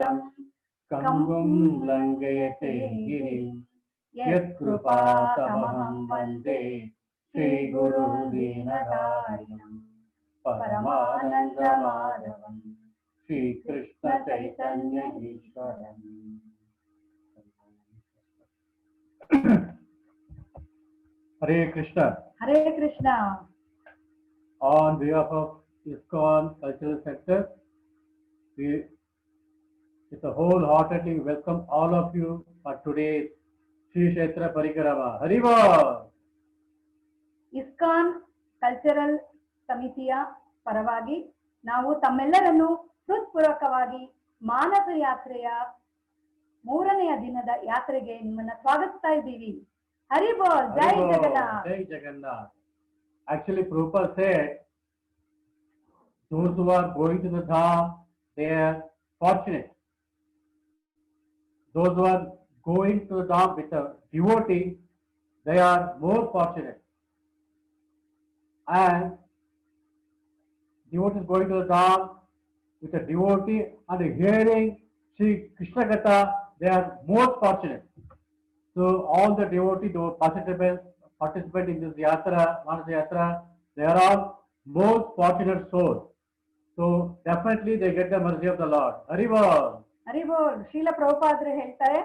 कंगुं लंघयते गिरिं यत्कृपातमहं वन्दे श्रीगुरुदीनदारिणं परमानन्दमाधवं Sri Krishna Chaitanya ईश्वरम्। Hare Krishna. Hare Krishna. On behalf of ISKCON Cultural Center, we wholeheartedly welcome all of you for today's Sri Kshetra Parikrama. Haribo! ISKCON Cultural ಸಮಿತಿಯ ಪರವಾಗಿ ನಾವು ತಮ್ಮೆಲ್ಲರನ್ನು ಹೃತ್ಪೂರ್ವಕವಾಗಿ ಮಾನಸ ಯಾತ್ರೆಯ 3ನೇ ದಿನದ ಯಾತ್ರೆಗೆ ನಿಮ್ಮನ್ನ ಸ್ವಾಗತಿಸ್ತಾ ಇದ್ದೀವಿ. ಹರಿ ಬೋಲ್, ಜೈ Jagannath. Jai Jagannath. Actually, Prabhupada said, those who are going to the Dham, they are fortunate. Those who are going to the Dham with a devotee, they are more fortunate. And devotees going to the Dham with a devotee and hearing Sri Krishna Gatha, they are more fortunate. So all the devotees who participate in this yatra, Manasa Yatra, they are all most fortunate souls. So definitely they get the mercy of the Lord. Hari Bol. ಹರಿ ಬೋಲ್. ಶ್ರೀಲ ಪ್ರಭುಪಾದರು ಹೇಳ್ತಾರೆ,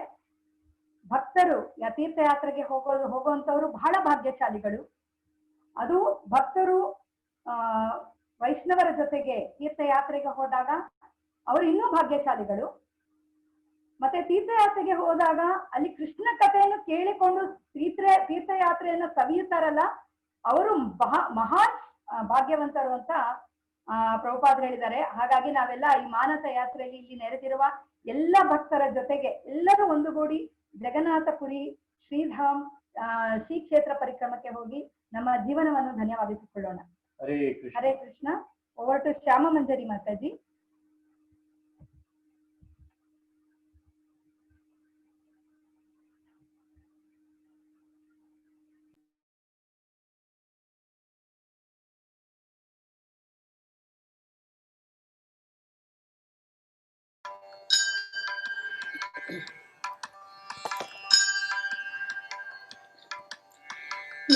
ಭಕ್ತರು ತೀರ್ಥಯಾತ್ರೆಗೆ ಹೋಗುವಂತವರು ಬಹಳ ಭಾಗ್ಯಶಾಲಿಗಳು. ಅದು ಭಕ್ತರು ವೈಷ್ಣವರ ಜೊತೆಗೆ ತೀರ್ಥಯಾತ್ರೆಗೆ ಹೋದಾಗ ಅವರು ಇನ್ನೂ ಭಾಗ್ಯಶಾಲಿಗಳು. ಮತ್ತೆ ತೀರ್ಥಯಾತ್ರೆಗೆ ಹೋದಾಗ ಅಲ್ಲಿ ಕೃಷ್ಣ ಕಥೆಯನ್ನು ಕೇಳಿಕೊಂಡು ತೀರ್ಥಯಾತ್ರೆಯನ್ನು ಸವಿಯುತ್ತಾರಲ್ಲ, ಅವರು ಮಹಾನ್ ಭಾಗ್ಯವಂತರು ಅಂತ ಪ್ರಭುಪಾದರು ಹೇಳಿದ್ದಾರೆ. ಹಾಗಾಗಿ ನಾವೆಲ್ಲ ಈ ಮಾನಸ ಯಾತ್ರೆಯಲ್ಲಿ ಇಲ್ಲಿ ನೆರೆದಿರುವ ಎಲ್ಲ ಭಕ್ತರ ಜೊತೆಗೆ ಎಲ್ಲರೂ ಒಂದುಗೂಡಿ ಜಗನ್ನಾಥಪುರಿ ಶ್ರೀಧಾಮ್ ಶ್ರೀ ಕ್ಷೇತ್ರ ಪರಿಕ್ರಮಕ್ಕೆ ಹೋಗಿ ನಮ್ಮ ಜೀವನವನ್ನು ಧನ್ಯವಾಗಿಸಿಕೊಳ್ಳೋಣ. ಹರೇ ಕೃಷ್ಣ. ಓವರ್ ಟು ಶ್ಯಾಮ ಮಂಜರಿ ಮಾತಾಜಿ.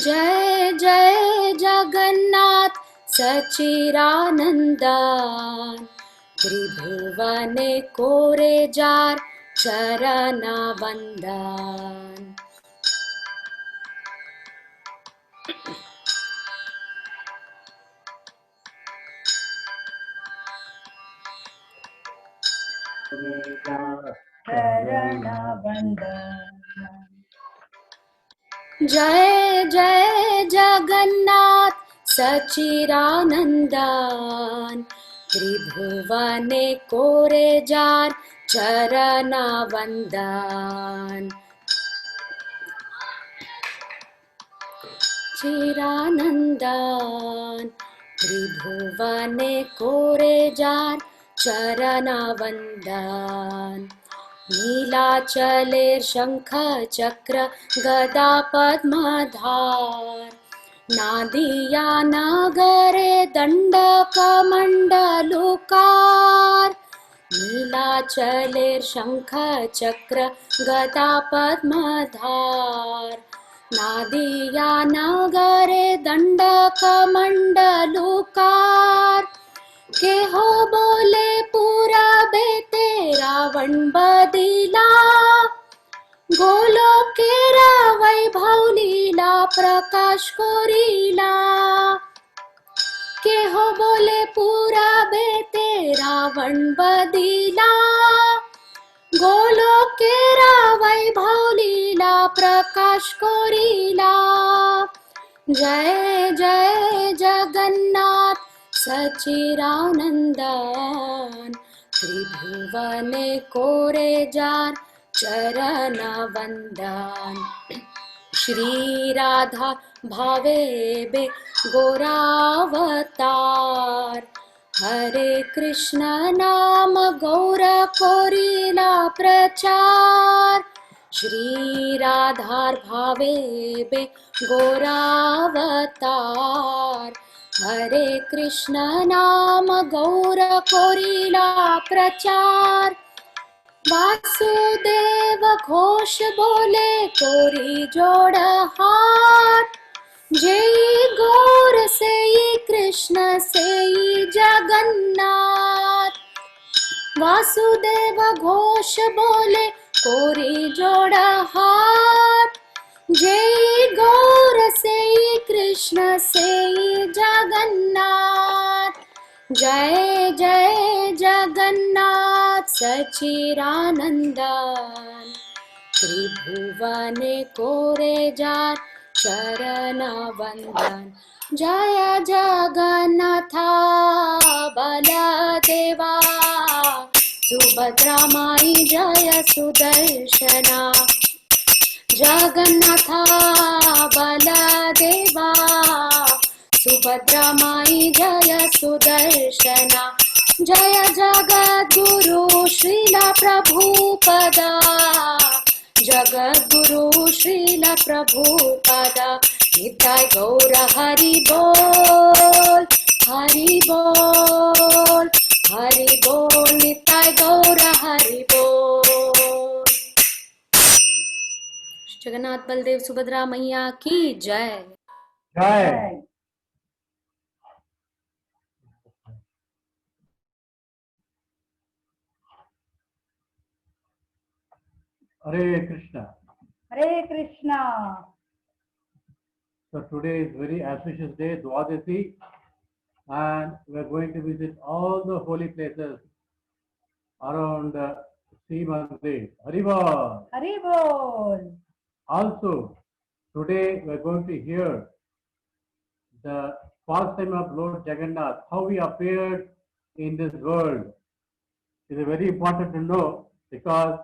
जय जय जगन्नाथ सच्चिदानंदन, त्रिभुवने कोरे जार चरण वंदन। चरण वंदन। जय जय जगन्नाथ सच्चिदानंदन, त्रिभुवने कोरे जार चरण वंदन। चिरानंदन, त्रिभुवने कोरे जार चरण वंदन। नीलाचले शंख चक्र गदा पद्मधार, नादिया नगरे दंडक मंडलुकार। नीलाचले शंख चक्र गदा पद्मधार, नादिया नगरे दंडक मंडलुकार। के हो बोले पूरा बेते रावण बदिला, गोलो केरा वैभव लीला प्रकाश कोरीला। के हो बोले पूरा बेते रावण बदिला, गोलो केरा वैभव लीला प्रकाश कोरीला। जय जय जगन्नाथ सच्चिदानंदन, त्रिभुवने कोरे जार चरण वंदन। श्री राधा भावे बे गोरावतार, हरे कृष्ण नाम गौर कोरिला प्रचार। श्री राधार भावे बे गोरावतार, हरे कृष्ण नाम गौर कोरिला प्रचार। वासुदेव घोष बोले कोरी जोड़ हाथ, जय गौर से कृष्ण से जगन्नाथ। वासुदेव घोष बोले कोरी जोड़ हाथ, जय गौर से कृष्ण से जगन्नाथ। जय जय जगन्नाथ सच्चिदानंदन, त्रिभुवने कोरे जार चरण वंदन। जय जगन्नाथ बलदेवा, सुभद्रा माई जय सुदर्शना। जगन्नाथ बलदेवा, सुभद्रा माई जय सुदर्शना। जय जगद्गुरु श्रील प्रभुपदा, जगद्गुरु श्रील प्रभुपदा। निताय गौर हरि बोल, हरि बोल, हरि बोल, निताय गौर हरि बोल। जगन्नाथ बलदेव सुभद्रा मैया की जय। Jai. Hare Krishna. Hare Krishna. So today is very auspicious day, Dwadasi, and we are going to visit all the holy places around Sri Mandir. Haribol. Hari बोल। Also, today we are going to hear the pastime of Lord Jagannath, how he appeared in this world. It is very important to know because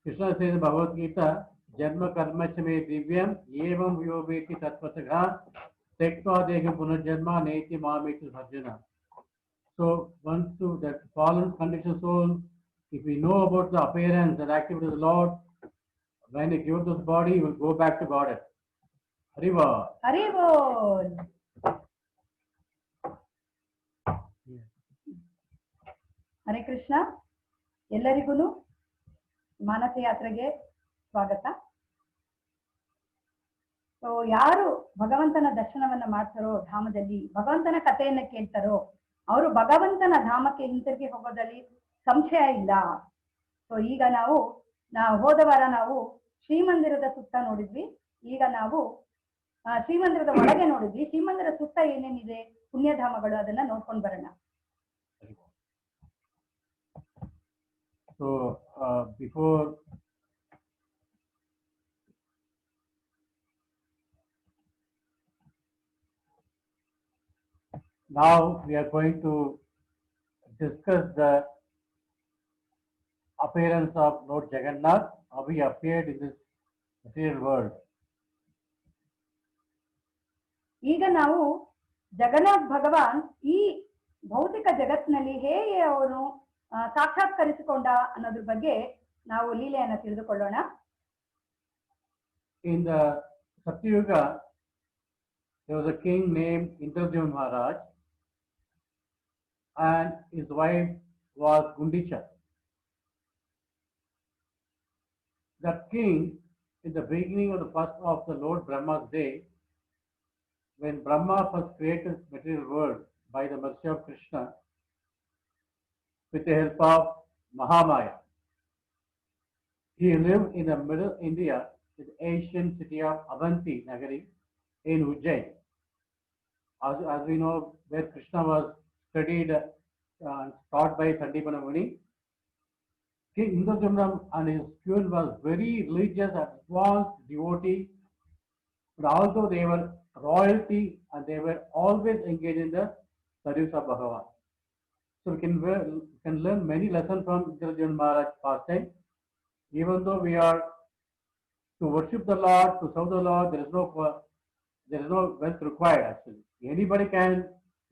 Krishna says in Bhagavad Gita, Janma karma cha me divyam evam yoveti tattvasagha tektva deham punarjanma neti mameti sarjana. So once to that fallen conditioned soul, if we know about the appearance and activity of the Lord, when he gives us body, he will go back to Godhead. Hariva. Hari बोल। ಹರೇ ಕೃಷ್ಣ, ಎಲ್ಲರಿಗೂ ಮಾನಸ ಯಾತ್ರೆಗೆ ಸ್ವಾಗತ. So ಯಾರು ಭಗವಂತನ ದರ್ಶನವನ್ನ ಮಾಡ್ತಾರೋ, ಧಾಮದಲ್ಲಿ ಭಗವಂತನ ಕಥೆಯನ್ನ ಕೇಳ್ತಾರೋ, ಅವರು ಭಗವಂತನ ಧಾಮಕ್ಕೆ ಹಿಂತಿರುಗಿ ಹೋಗೋದಲ್ಲಿ ಸಂಶಯ ಇಲ್ಲ. ಸೊ ಈಗ ನಾವು ಹೋದ ವಾರ ನಾವು ಶ್ರೀಮಂದಿರದ ಸುತ್ತ ನೋಡಿದ್ವಿ. ಈಗ ನಾವು ಶ್ರೀಮಂದಿರದ ಒಳಗೆ ನೋಡಿದ್ವಿ. ಶ್ರೀಮಂದಿರ ಸುತ್ತ ಏನೇನಿದೆ ಪುಣ್ಯಧಾಮಗಳು, ಅದನ್ನ ನೋಡ್ಕೊಂಡು ಬರೋಣ. So before now we are going to discuss the appearance of Lord Jagannath, how he appeared in this material world. ಈಗ ನಾವು ಜಗನ್ನಾಥ್ ಭಗವಾನ್ ಈ ಭೌತಿಕ ಜಗತ್ತಿನಲ್ಲಿ ಹೇಗೆ ಅವನು ಸಾಕ್ಷಾತ್ಕರಿಸಿಕೊಂಡ ಅನ್ನೋದ್ರ ಬಗ್ಗೆ ನಾವು ಲೀಲೆಯನ್ನ ತಿಳಿದುಕೊಳ್ಳೋಣ. In the Satyuga, there was a king named Indradyumna Maharaj, and his wife was Gundicha. That king, in the beginning of the first of the Lord Brahma's day, when Brahma first created this material world by the mercy of Krishna, with the help of Mahamaya, he lived in the middle India, in the ancient city of Avanti Nagari in Ujjain. As we know, where Krishna was studied and taught by Sandipana Muni, King Indradyumna and his queen was very religious, advanced devotee, but although they were royalty and they were always engaged in the service of Bhagavan. So we can learn many lessons from Indradyumna Maharaj pastime. Even though we are to worship the Lord, to serve the Lord, there is no wealth required actually. Anybody can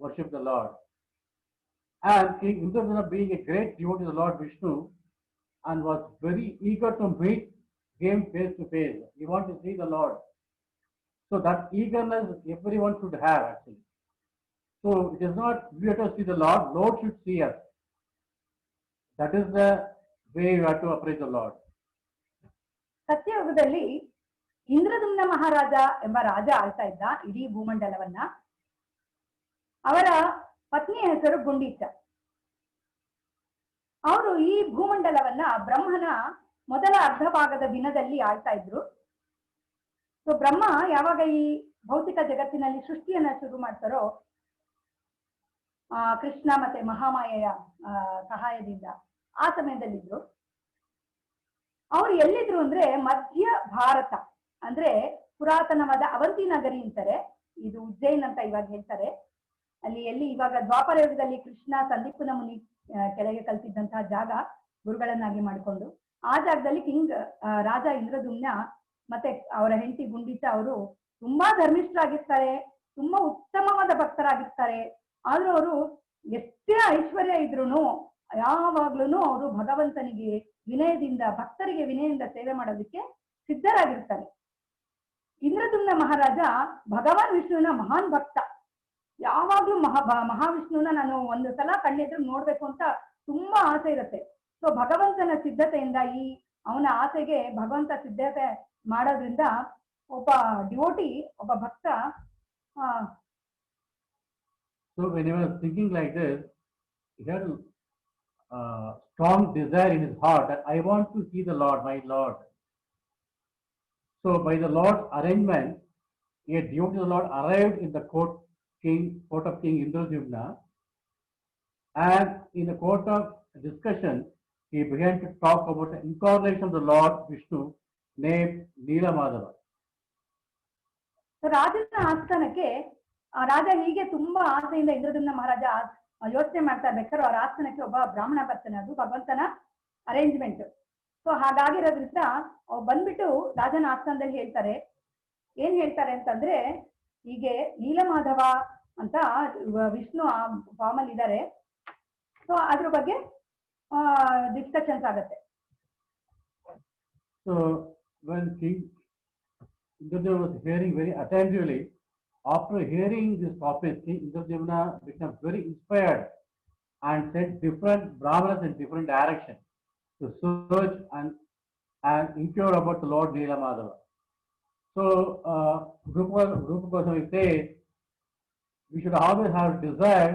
worship the Lord. And King Indradyumna, being a great devotee of the Lord Vishnu, and was very eager to meet him face to face. He wanted to see the Lord. So that eagerness everyone should have actually. So it is not we have to see the Lord, Lord should see us. That is the way you have to approach the Lord. ಸತ್ಯಯುಗದಲ್ಲಿ ಇಂದ್ರದುಮ್ನ ಮಹಾರಾಜ ಎಂಬ ರಾಜ ಆಳ್ತಾ ಇದ್ದ ಇಡೀ ಭೂಮಂಡಲವನ್ನ. ಅವರ ಪತ್ನಿಯ ಹೆಸರು ಗುಂಡೀಚ. ಅವರು ಈ ಭೂಮಂಡಲವನ್ನ ಬ್ರಹ್ಮನ ಮೊದಲ ಅರ್ಧ ಭಾಗದ ದಿನದಲ್ಲಿ ಆಳ್ತಾ ಇದ್ರು. ಸೊ ಬ್ರಹ್ಮ ಯಾವಾಗ ಈ ಭೌತಿಕ ಜಗತ್ತಿನಲ್ಲಿ ಸೃಷ್ಟಿಯನ್ನ ಶುರು ಮಾಡ್ತಾರೋ ಕೃಷ್ಣ ಮತ್ತೆ ಮಹಾಮಾಯೆಯ ಸಹಾಯದಿಂದ ಆ ಸಮಯದಲ್ಲಿದ್ರು. ಅವ್ರು ಎಲ್ಲಿದ್ರು ಅಂದ್ರೆ ಮಧ್ಯ ಭಾರತ, ಅಂದ್ರೆ ಪುರಾತನವಾದ ಅವಂತಿ ನಗರಿ ಅಂತಾರೆ, ಇದು ಉಜ್ಜೈನ್ ಅಂತ ಇವಾಗ ಹೇಳ್ತಾರೆ. ಅಲ್ಲಿ ಎಲ್ಲಿ ಇವಾಗ ದ್ವಾಪರ ಯುಗದಲ್ಲಿ ಕೃಷ್ಣ ಸಂದೀಪನ ಮುನಿ ಕೆಳಗೆ ಕಲ್ತಿದ್ದಂತಹ ಜಾಗ ಗುರುಗಳನ್ನಾಗಿ ಮಾಡಿಕೊಂಡು, ಆ ಜಾಗದಲ್ಲಿ ರಾಜ ಇಂದ್ರದುಮ್ನ ಮತ್ತೆ ಅವರ ಹೆಂಡತಿ ಗುಂಡೀಚ ಅವರು ತುಂಬಾ ಧರ್ಮಿಷ್ಠರಾಗಿರ್ತಾರೆ, ತುಂಬಾ ಉತ್ತಮವಾದ ಭಕ್ತರಾಗಿರ್ತಾರೆ. ಆದ್ರೂ ಅವರು ಎಷ್ಟೇ ಐಶ್ವರ್ಯ ಇದ್ರೂನು ಯಾವಾಗ್ಲೂ ಅವರು ಭಗವಂತನಿಗೆ ವಿನಯದಿಂದ, ಭಕ್ತರಿಗೆ ವಿನಯದಿಂದ ಸೇವೆ ಮಾಡೋದಕ್ಕೆ ಸಿದ್ಧರಾಗಿರ್ತಾರೆ. ಇಂದ್ರದುಮ್ನ ಮಹಾರಾಜ ಭಗವಾನ್ ವಿಷ್ಣುವಿನ ಮಹಾನ್ ಭಕ್ತ. ಯಾವಾಗ್ಲೂ ಮಹಾವಿಷ್ಣುವನ್ನ ನಾನು ಒಂದು ಸಲ ಕಣ್ಣೆದ್ರು ನೋಡ್ಬೇಕು ಅಂತ ತುಂಬಾ ಆಸೆ ಇರುತ್ತೆ. ಸೊ ಭಗವಂತನ ಸಿದ್ಧತೆಯಿಂದ ಅವನ ಆಸೆಗೆ ಭಗವಂತ ಸಿದ್ಧತೆ ಮಾಡೋದ್ರಿಂದ ಒಬ್ಬ ಡಿವೋಟಿ, ಒಬ್ಬ ಭಕ್ತ. So when he was thinking like this, he had a strong desire in his heart that I want to see the Lord, my Lord. So by the Lord's arrangement, a devotee of the Lord arrived in the court of King Indradyumna, and in the court of discussion, he began to talk about the incarnation of the Lord Vishnu named Neelamadava. ರಾಜನ ಆಸ್ಥಾನಕ್ಕೆ ರಾಜ ಹೀಗೆ ತುಂಬಾ ಆಸೆಯಿಂದ ಇಂದ್ರದುಮ್ನ ಮಹಾರಾಜ ಯೋಚನೆ ಮಾಡ್ತಾ ಇರ್ಬೇಕಾದ್ರೆ ಅವ್ರ ಆಸ್ಥಾನಕ್ಕೆ ಒಬ್ಬ ಬ್ರಾಹ್ಮಣ ಬರ್ತಾನೆ. ಅದು ಭಗವಂತನ ಅರೇಂಜ್ಮೆಂಟ್. ಸೊ ಹಾಗಾಗಿರೋದ್ರಿಂದ ಅವ್ರು ಬಂದ್ಬಿಟ್ಟು ರಾಜನ ಆಸ್ಥಾನದಲ್ಲಿ ಹೇಳ್ತಾರೆ. ಏನ್ ಹೇಳ್ತಾರೆ ಅಂತಂದ್ರೆ, ಹೀಗೆ ನೀಲಮಾಧವ ಅಂತ ವಿಷ್ಣು ಆ ಫಾರ್ಮ್ ಅಲ್ಲಿ ಇದ್ದಾರೆ. ಸೊ ಅದ್ರ ಬಗ್ಗೆ ಡಿಸ್ಕಷನ್ಸ್ ಆಗುತ್ತೆ. So when King Indradyumna was hearing very attentively, after hearing this topic, King Indradyumna became very inspired and sent different brahmanas in different directions to search and inquire about the Lord Neelamadava. So Rupa Goswami says we should always have desire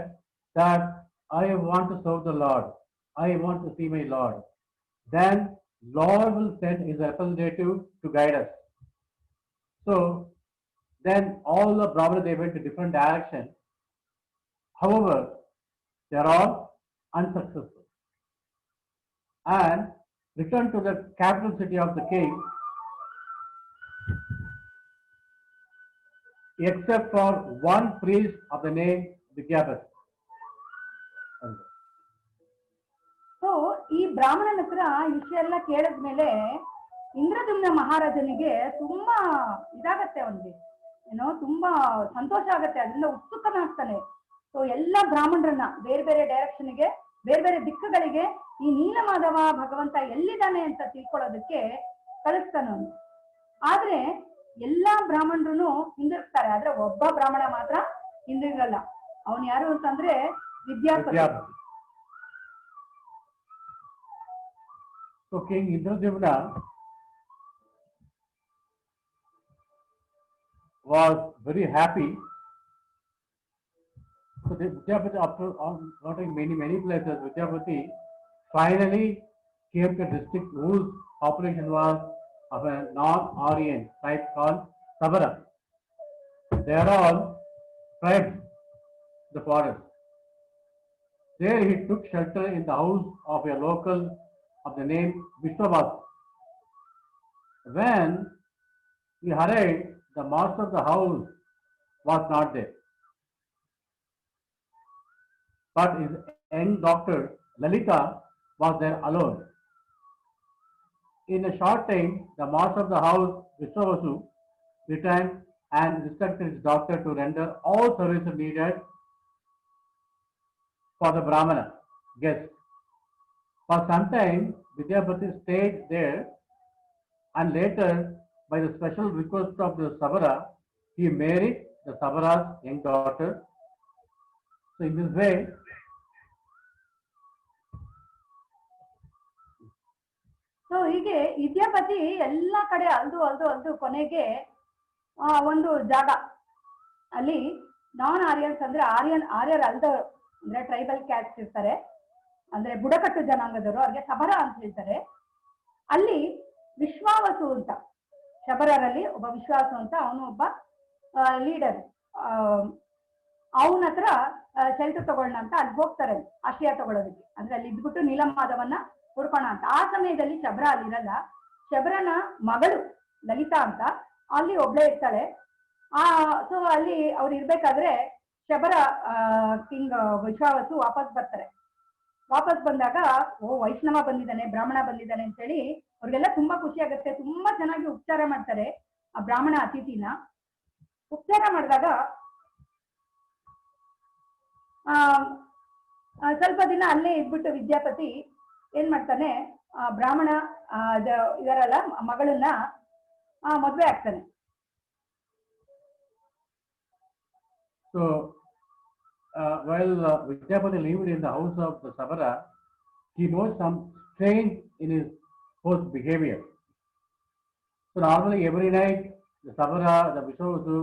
that I want to serve the Lord, I want to see my Lord. Then Lord will send his representative to guide us. So then all the brahmanas, they went to different directions. However, they are all unsuccessful and returned to the capital city of the king, except for one priest of the name Vidyapati. So ಈ ಬ್ರಾಹ್ಮಣನ ಹತ್ರ ವಿಷಯ ಎಲ್ಲ ಕೇಳಿದ್ಮೇಲೆ ಇಂದ್ರದುಮ್ನ ಮಹಾರಾಜನಿಗೆ ತುಂಬಾ ಇದಾಗತ್ತೆ, ಅವನಿಗೆ ತುಂಬಾ ಸಂತೋಷ ಆಗತ್ತೆ, ಅದರಿಂದ ಉತ್ಸುಕನಾಗ್ತಾನೆ. ಸೊ ಎಲ್ಲ ಬ್ರಾಹ್ಮಣರನ್ನ ಬೇರೆ ಬೇರೆ ಡೈರೆಕ್ಷನ್ಗೆ, ಬೇರೆ ಬೇರೆ ದಿಕ್ಕುಗಳಿಗೆ ಈ ನೀಲಮಾಧವ ಭಗವಂತ ಎಲ್ಲಿದ್ದಾನೆ ಅಂತ ತಿಳ್ಕೊಳ್ಳೋದಕ್ಕೆ ಕಳಿಸ್ತಾನೆ ಅವನು. ಆದ್ರೆ ಎಲ್ಲಾ ಬ್ರಾಹ್ಮಣರು ಹಿಂದಿರ್ತಾರೆ, ಆದ್ರೆ ಒಬ್ಬ ಬ್ರಾಹ್ಮಣ ಮಾತ್ರ ಹಿಂದಿರಲ್ಲ. ಅವನು ಯಾರು ಅಂತಂದ್ರೆ Vidyapati. So King Indradyumna was very happy. So Vidyapati, after going many places, Vidyapati finally came to a district whose population was of a non-Aryan tribe called Sabara. They are all tribes in the forest. There he took shelter in the house of a local of the name Vishwavasa. When he arrived, the master of the house was not there, but his young daughter Lalita was there alone. In a short time, the master of the house Vishwavasu returned and instructed his daughter to render all services needed for the Brahmana guest. For some time, Vidyapati stayed there, and later, by the special request of the Sabara, he married the Sabara's young daughter. So in this way, so ಹೀಗೆ ವಿದ್ಯಾಪತಿ ಎಲ್ಲ ಕಡೆ ಅಲ್ದು ಕೊನೆಗೆ ಒಂದು ಜಾಗ ಅಲ್ಲಿ ನಾನ್ Aryans ಅಂದ್ರೆ ಆರ್ಯರ್ ಅಲ್ದವರು ಅಂದ್ರೆ tribal caste ಇರ್ತಾರೆ, ಅಂದ್ರೆ ಬುಡಕಟ್ಟು ಜನಾಂಗದವರು, ಅವ್ರಿಗೆ ಸಬರ ಅಂತ ಹೇಳ್ತಾರೆ. ಅಲ್ಲಿ ವಿಶ್ವಾವಸು ಅಂತ, ಶಬರರಲ್ಲಿ ಒಬ್ಬ ವಿಶ್ವಾಸು ಅಂತ, ಅವನು ಒಬ್ಬ ಲೀಡರ್. ಅವನ ಹತ್ರ ಶೆಲ್ಟರ್ ತಗೊಳ್ಳೋಣ ಅಂತ ಅಲ್ಲಿ ಹೋಗ್ತಾರೆ, ಆಶ್ರಯ ತಗೊಳ್ಳೋದಕ್ಕೆ. ಅಂದ್ರೆ ಅಲ್ಲಿ ಇದ್ಬಿಟ್ಟು ನೀಲಮಾಧವನ್ನ ಹುಡ್ಕೋಣ ಅಂತ. ಆ ಸಮಯದಲ್ಲಿ ಶಬರ ಅಲ್ಲಿರಲ್ಲ. ಶಬರನ ಮಗಳು ಲಲಿತಾ ಅಂತ ಅಲ್ಲಿ ಒಬ್ಳೆ ಇರ್ತಾಳೆ. ಸೊ ಅಲ್ಲಿ ಅವ್ರು ಇರ್ಬೇಕಾದ್ರೆ ಶಬರ ಕಿಂಗ್ ವಿಶ್ವಾವಸು ವಾಪಸ್ ಬರ್ತಾರೆ. ವಾಪಸ್ ಬಂದಾಗ ವೈಷ್ಣವ ಬಂದಿದ್ದಾನೆ, ಬ್ರಾಹ್ಮಣ ಬಂದಿದ್ದಾನೆ ಅಂತೇಳಿ ಅವ್ರಿಗೆಲ್ಲ ತುಂಬಾ ಖುಷಿ ಆಗುತ್ತೆ. ತುಂಬಾ ಚೆನ್ನಾಗಿ ಉಪಚಾರ ಮಾಡ್ತಾರೆ ಆ ಬ್ರಾಹ್ಮಣ ಅತಿಥಿನ. ಉಪಚಾರ ಮಾಡಿದಾಗ ಸ್ವಲ್ಪ ದಿನ ಅಲ್ಲೇ ಇದ್ಬಿಟ್ಟು ವಿದ್ಯಾಪತಿ ಏನ್ ಮಾಡ್ತಾನೆ, ಬ್ರಾಹ್ಮಣ ಇದರಲ್ಲ ಮಗಳನ್ನ ಮದ್ವೆ ಆಗ್ತಾನೆ. So while Vidyapati lived in the house of the Sabara, he noticed some strange in his host behavior. So normally every night the Sabara, the Vishwasu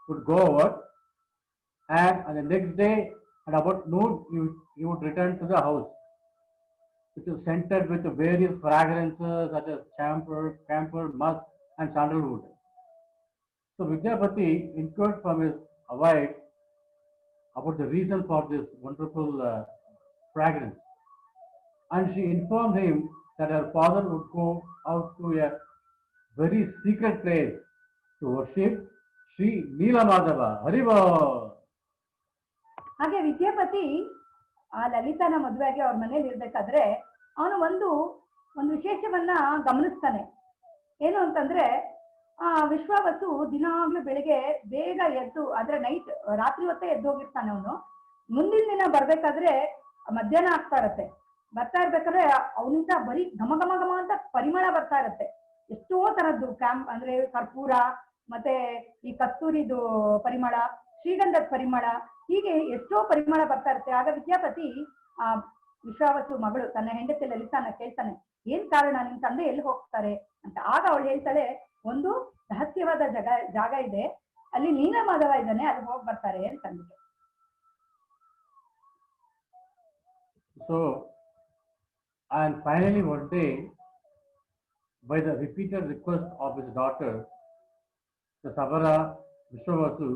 would go out, and on the next day at about noon he would return to the house, which is scented with various fragrances such as camphor, musk and sandalwood. So Vidyapati inquired from his wife about the reason for this wonderful fragrance, and she informed him that her father would go out to a very secret place to worship Sri Neelamadhava. Hariva. ಹಾಗೆ ವಿದ್ಯಾಪತಿ ಆ ಲಲಿತಾನ ಮದುವೆಗೆ ಅವ್ರ ಮನೇಲಿ ಇರ್ಬೇಕಾದ್ರೆ ಅವನು ಒಂದು ವಿಶೇಷವನ್ನ ಗಮನಿಸ್ತಾನೆ. ಏನು ಅಂತಂದ್ರೆ ವಿಶ್ವಾವಸು ದಿನಾಗ್ಲೂ ಬೆಳಿಗ್ಗೆ ಬೇಗ ಎದ್ದು, ಅಂದ್ರೆ ರಾತ್ರಿ ಹೊತ್ತೇ ಎದ್ದು ಹೋಗಿರ್ತಾನೆ ಅವನು. ಮುಂದಿನ ದಿನ ಬರ್ಬೇಕಾದ್ರೆ ಮಧ್ಯಾಹ್ನ ಆಗ್ತಾ ಇರತ್ತೆ. ಬರ್ತಾ ಇರ್ಬೇಕಾದ್ರೆ ಅವನಿಂದ ಬರೀ ಘಮ ಘಮ ಘಮ ಅಂತ ಪರಿಮಳ ಬರ್ತಾ ಇರತ್ತೆ. ಎಷ್ಟೋ ತರದ್ದು ಅಂದ್ರೆ ಕರ್ಪೂರ, ಮತ್ತೆ ಈ ಕಸ್ತೂರಿದು ಪರಿಮಳ, ಶ್ರೀಗಂಧದ ಪರಿಮಳ, ಹೀಗೆ ಎಷ್ಟೋ ಪರಿಮಳ ಬರ್ತಾ ಇರುತ್ತೆ. ಆಗ ವಿದ್ಯಾಪತಿ ವಿಶ್ವಾವಸು ಮಗಳು ತನ್ನ ಹೆಂಡತಿ ಲಲಿತಾನ ಕೇಳ್ತಾನೆ, ಏನ್ ಕಾರಣ, ನಿಮ್ ತಂದೆ ಎಲ್ಲಿ ಹೋಗ್ತಾರೆ ಅಂತ. ಆಗ ಅವಳು ಹೇಳ್ತಾಳೆ, ಒಂದು ರಹಸ್ಯವಾದ ಜಾಗ ಇದೆ, ಅಲ್ಲಿ ನೀಲಮಾಧವ ಇದ್ದಾನೆ, ಅಲ್ಲಿ ಹೋಗಿ ಬರ್ತಾರೆ ಅಂತ ಅಂದ್ಬಿಟ್ಟು. So and finally one day, by the repeated request of his daughter, the Sabara Vishwavasu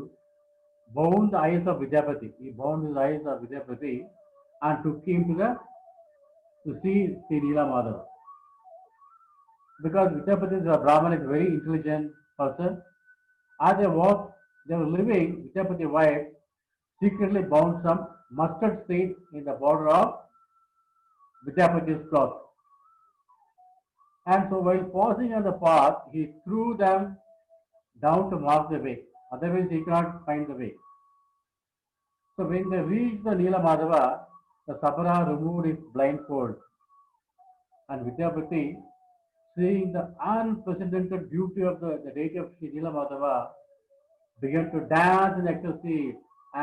bound the eyes of Vidyapati. He bound his eyes of Vidyapati and took him to see Sri Neelamadhava. Because Vidyapati is a Brahman, is a very intelligent person. As they were living, Vidyapati's wife secretly bound some mustard seeds in the border of Vidyapati's cloth. And so while passing on the path, he threw them down to mark the way. Otherwise he cannot find the way. So when they reached the Neelamadhava, the Sabara removed his blindfold, and Vidyapati, seeing the unprecedented beauty of the deity of Sri Neelamadhava, began to dance in ecstasy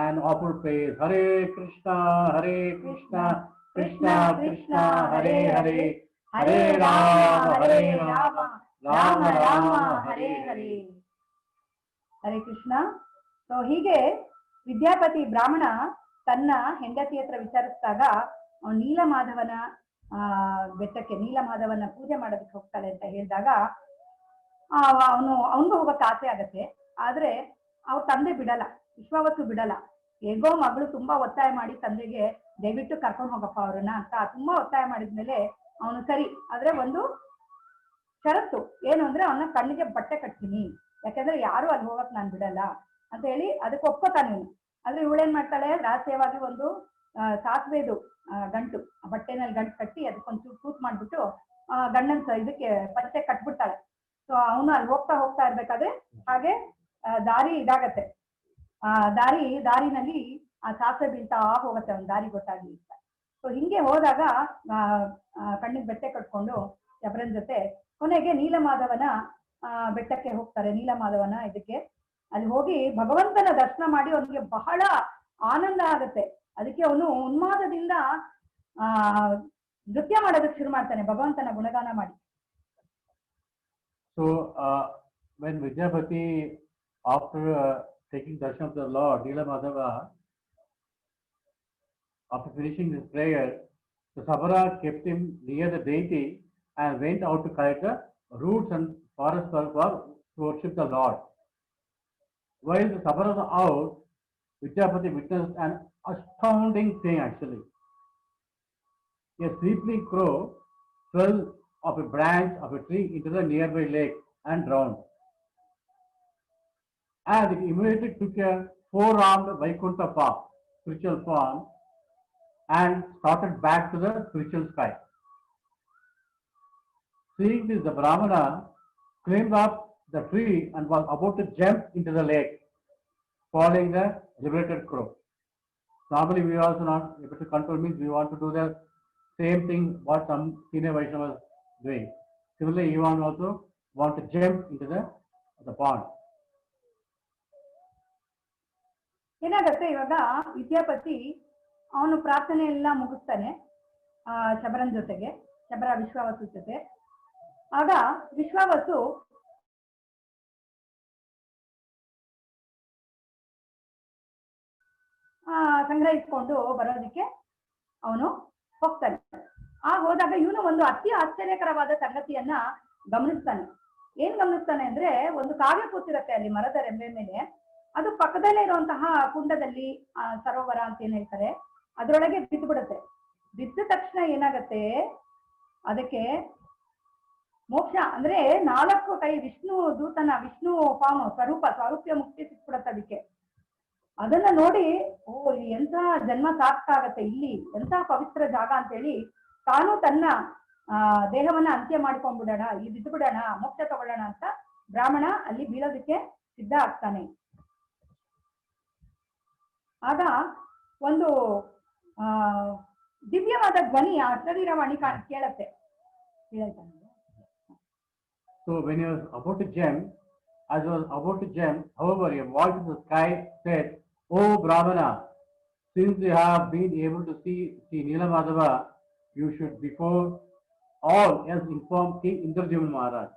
and offer praise. Hare Krishna, Krishna Krishna, Hare Hare, Hare Rama, Rama Rama, Hare Hare. Hare Krishna. So ಹೀಗೆ ವಿದ್ಯಾಪತಿ ಬ್ರಾಹ್ಮಣ ತನ್ನ ಹೆಂಡತಿ ಹತ್ರ ವಿಚಾರಿಸಿದಾಗ ನೀಲಮಾಧವನ ಬೆಟ್ಟಕ್ಕೆ, ನೀಲಮಾಧವನ ಪೂಜೆ ಮಾಡೋದಕ್ಕೆ ಹೋಗ್ತಾಳೆ ಅಂತ ಹೇಳಿದಾಗ ಅವನಿಗೂ ಹೋಗಕ್ಕೆ ಆಸೆ ಆಗತ್ತೆ. ಆದ್ರೆ ಅವ್ರ ತಂದೆ ಬಿಡಲ್ಲ, ವಿಶ್ವಾವಸು ಬಿಡಲ್ಲ. ಹೇಗೋ ಮಗಳು ತುಂಬಾ ಒತ್ತಾಯ ಮಾಡಿ ತಂದೆಗೆ ದಯವಿಟ್ಟು ಕರ್ಕೊಂಡು ಹೋಗಪ್ಪ ಅವ್ರನ್ನ ಅಂತ ತುಂಬಾ ಒತ್ತಾಯ ಮಾಡಿದ್ಮೇಲೆ ಅವನು ಸರಿ, ಆದ್ರೆ ಒಂದು ಷರತ್ತು ಏನು ಅಂದ್ರೆ ಅವನ ಕಣ್ಣಿಗೆ ಬಟ್ಟೆ ಕಟ್ತೀನಿ, ಯಾಕಂದ್ರೆ ಯಾರು ಅಲ್ಲಿ ಹೋಗಕ್ ನಾನ್ ಬಿಡಲ್ಲ ಅಂತ ಹೇಳಿ ಅದಕ್ಕೆ ಒಪ್ಕೋತಾನೆ. ಆದ್ರೆ ಇವಳೇನ್ ಮಾಡ್ತಾಳೆ, ರಹಸ್ಯವಾಗಿ ಒಂದು ಸಾಸಿವೆದು ಗಂಟು, ಬಟ್ಟೆನಲ್ಲಿ ಗಂಟು ಕಟ್ಟಿ ಅದಕ್ಕೊಂಚೂರು ತೂತ್ ಮಾಡ್ಬಿಟ್ಟು ಗಂಡನ್ ಇದಕ್ಕೆ ಪಚ್ಚೆ ಕಟ್ಬಿಡ್ತಾಳೆ. ಸೊ ಅವನು ಅಲ್ಲಿ ಹೋಗ್ತಾ ಇರ್ಬೇಕಾದ್ರೆ ಹಾಗೆ ದಾರಿ ಇದಾಗತ್ತೆ. ದಾರಿನಲ್ಲಿ ಆ ಸಾಸಿವೆ ಬೀಳ್ತಾ ಹೋಗತ್ತೆ, ಅವ್ನ ದಾರಿ ಗೊತ್ತಾಗ್ಲಿ ಅಂತ. ಸೊ ಹಿಂಗೆ ಹೋದಾಗ ಕಣ್ಣಿಗೆ ಬೆಟ್ಟೆ ಕಟ್ಕೊಂಡು ಶಬರನ್ ಜೊತೆ ಕೊನೆಗೆ ನೀಲಮಾಧವನ ಬೆಟ್ಟಕ್ಕೆ ಹೋಗ್ತಾರೆ. ನೀಲಮಾಧವನ ಇದಕ್ಕೆ ಅಲ್ಲಿ ಹೋಗಿ ಭಗವಂತನ ದರ್ಶನ ಮಾಡಿ ಅವನಿಗೆ ಬಹಳ ಆನಂದ ಆಗತ್ತೆ. ಅದಕ್ಕೆ ಅವನು ಉನ್ಮಾದದಿಂದ ನೃತ್ಯ ಮಾಡೋದಕ್ಕೆ ಶುರು ಮಾಡ್ತಾನೆ, ಭಗವಂತನ ಗುಣಗಾನ ಮಾಡಿ. So when Vidyapati, after taking darshan of the Lord, Nila Madhava, after finishing his prayer, the Sabara kept him near the deity and went out to collect the roots and forest for to worship the Lord. While the Sabara was out, Vidyapati witnessed an astounding thing actually. A sleeping crow fell off a branch of a tree into the nearby lake and drowned. And it immediately took a four-armed Vaikuntha path, spiritual form, and started back to the spiritual sky. Seeing this, the Brahmana climbed up the tree and was about to jump into the lake, following the liberated crow. Normally, we also not able to control means we want to do the same thing what some senior Vaishnavas doing. Similarly, you also want to jump into the pond. ಏನಾಗತ್ತೆ ಇವಾಗ ವಿದ್ಯಾಪತಿ ಅವನು ಪ್ರಾರ್ಥನೆ ಎಲ್ಲ ಮುಗಿಸ್ತಾನೆ ಶಬರನ್ ಜೊತೆಗೆ, ಶಬರ ವಿಶ್ವಾವಸು ಜೊತೆ. ಆಗ ವಿಶ್ವಾವಸು ಸಂಗ್ರಹಿಸ್ಕೊಂಡು ಬರೋದಕ್ಕೆ ಅವನು ಹೋಗ್ತಾನೆ. ಹೋದಾಗ ಇವನು ಒಂದು ಅತಿ ಆಶ್ಚರ್ಯಕರವಾದ ಸಂಗತಿಯನ್ನ ಗಮನಿಸ್ತಾನೆ. ಏನ್ ಗಮನಿಸ್ತಾನೆ ಅಂದ್ರೆ, ಒಂದು ಕಾವ್ಯ ಕೂತಿರತ್ತೆ ಅಲ್ಲಿ ಮರದ ರೆಂಬೆ ಮೇಲೆ, ಅದು ಪಕ್ಕದಲ್ಲೇ ಇರುವಂತಹ ಕುಂಡದಲ್ಲಿ ಸರೋವರ ಅಂತ ಏನ್ ಹೇಳ್ತಾರೆ, ಅದರೊಳಗೆ ಬಿದ್ದು ಬಿಡುತ್ತೆ. ಬಿದ್ದ ತಕ್ಷಣ ಏನಾಗತ್ತೆ, ಅದಕ್ಕೆ ಮೋಕ್ಷ ಅಂದ್ರೆ 4 ಕೈ ವಿಷ್ಣು ದೂತನ ವಿಷ್ಣು ಸ್ವರೂಪ್ಯ ಮುಕ್ತಿ ಸಿಕ್ಬಿಡತ್ತೆ ಅದಕ್ಕೆ. ಅದನ್ನ ನೋಡಿ ಎಂತ ಜನ್ಮ ಸಾಕಾಗತ್ತೆ, ಇಲ್ಲಿ ಎಂತ ಪವಿತ್ರ ಜಾಗ ಅಂತ ಹೇಳಿ ತಾನು ತನ್ನ ದೇಹವನ್ನ ಅಂತ್ಯ ಮಾಡ್ಕೊಂಡ್ಬಿಡೋಣ, ಇಲ್ಲಿ ಬಿದ್ದು ಬಿಡೋಣ, ಮೋಕ್ಷ ತಗೊಳ್ಳೋಣ ಅಂತ ಬ್ರಾಹ್ಮಣ ಅಲ್ಲಿ ಬೀಳೋದಕ್ಕೆ ಸಿದ್ಧ ಆಗ್ತಾನೆ. ಆಗ ಒಂದು ದಿವ್ಯವಾದ ಧ್ವನಿ ಆ ಶರೀರವಾಣಿ ಕೇಳತ್ತೆ. So when he was about to jump, as he was about to jump, however, a voice in the sky said, "Oh Brahmana, since you have been able to see Nila Madhava, you should before all else inform King Indradyumna Maharaj."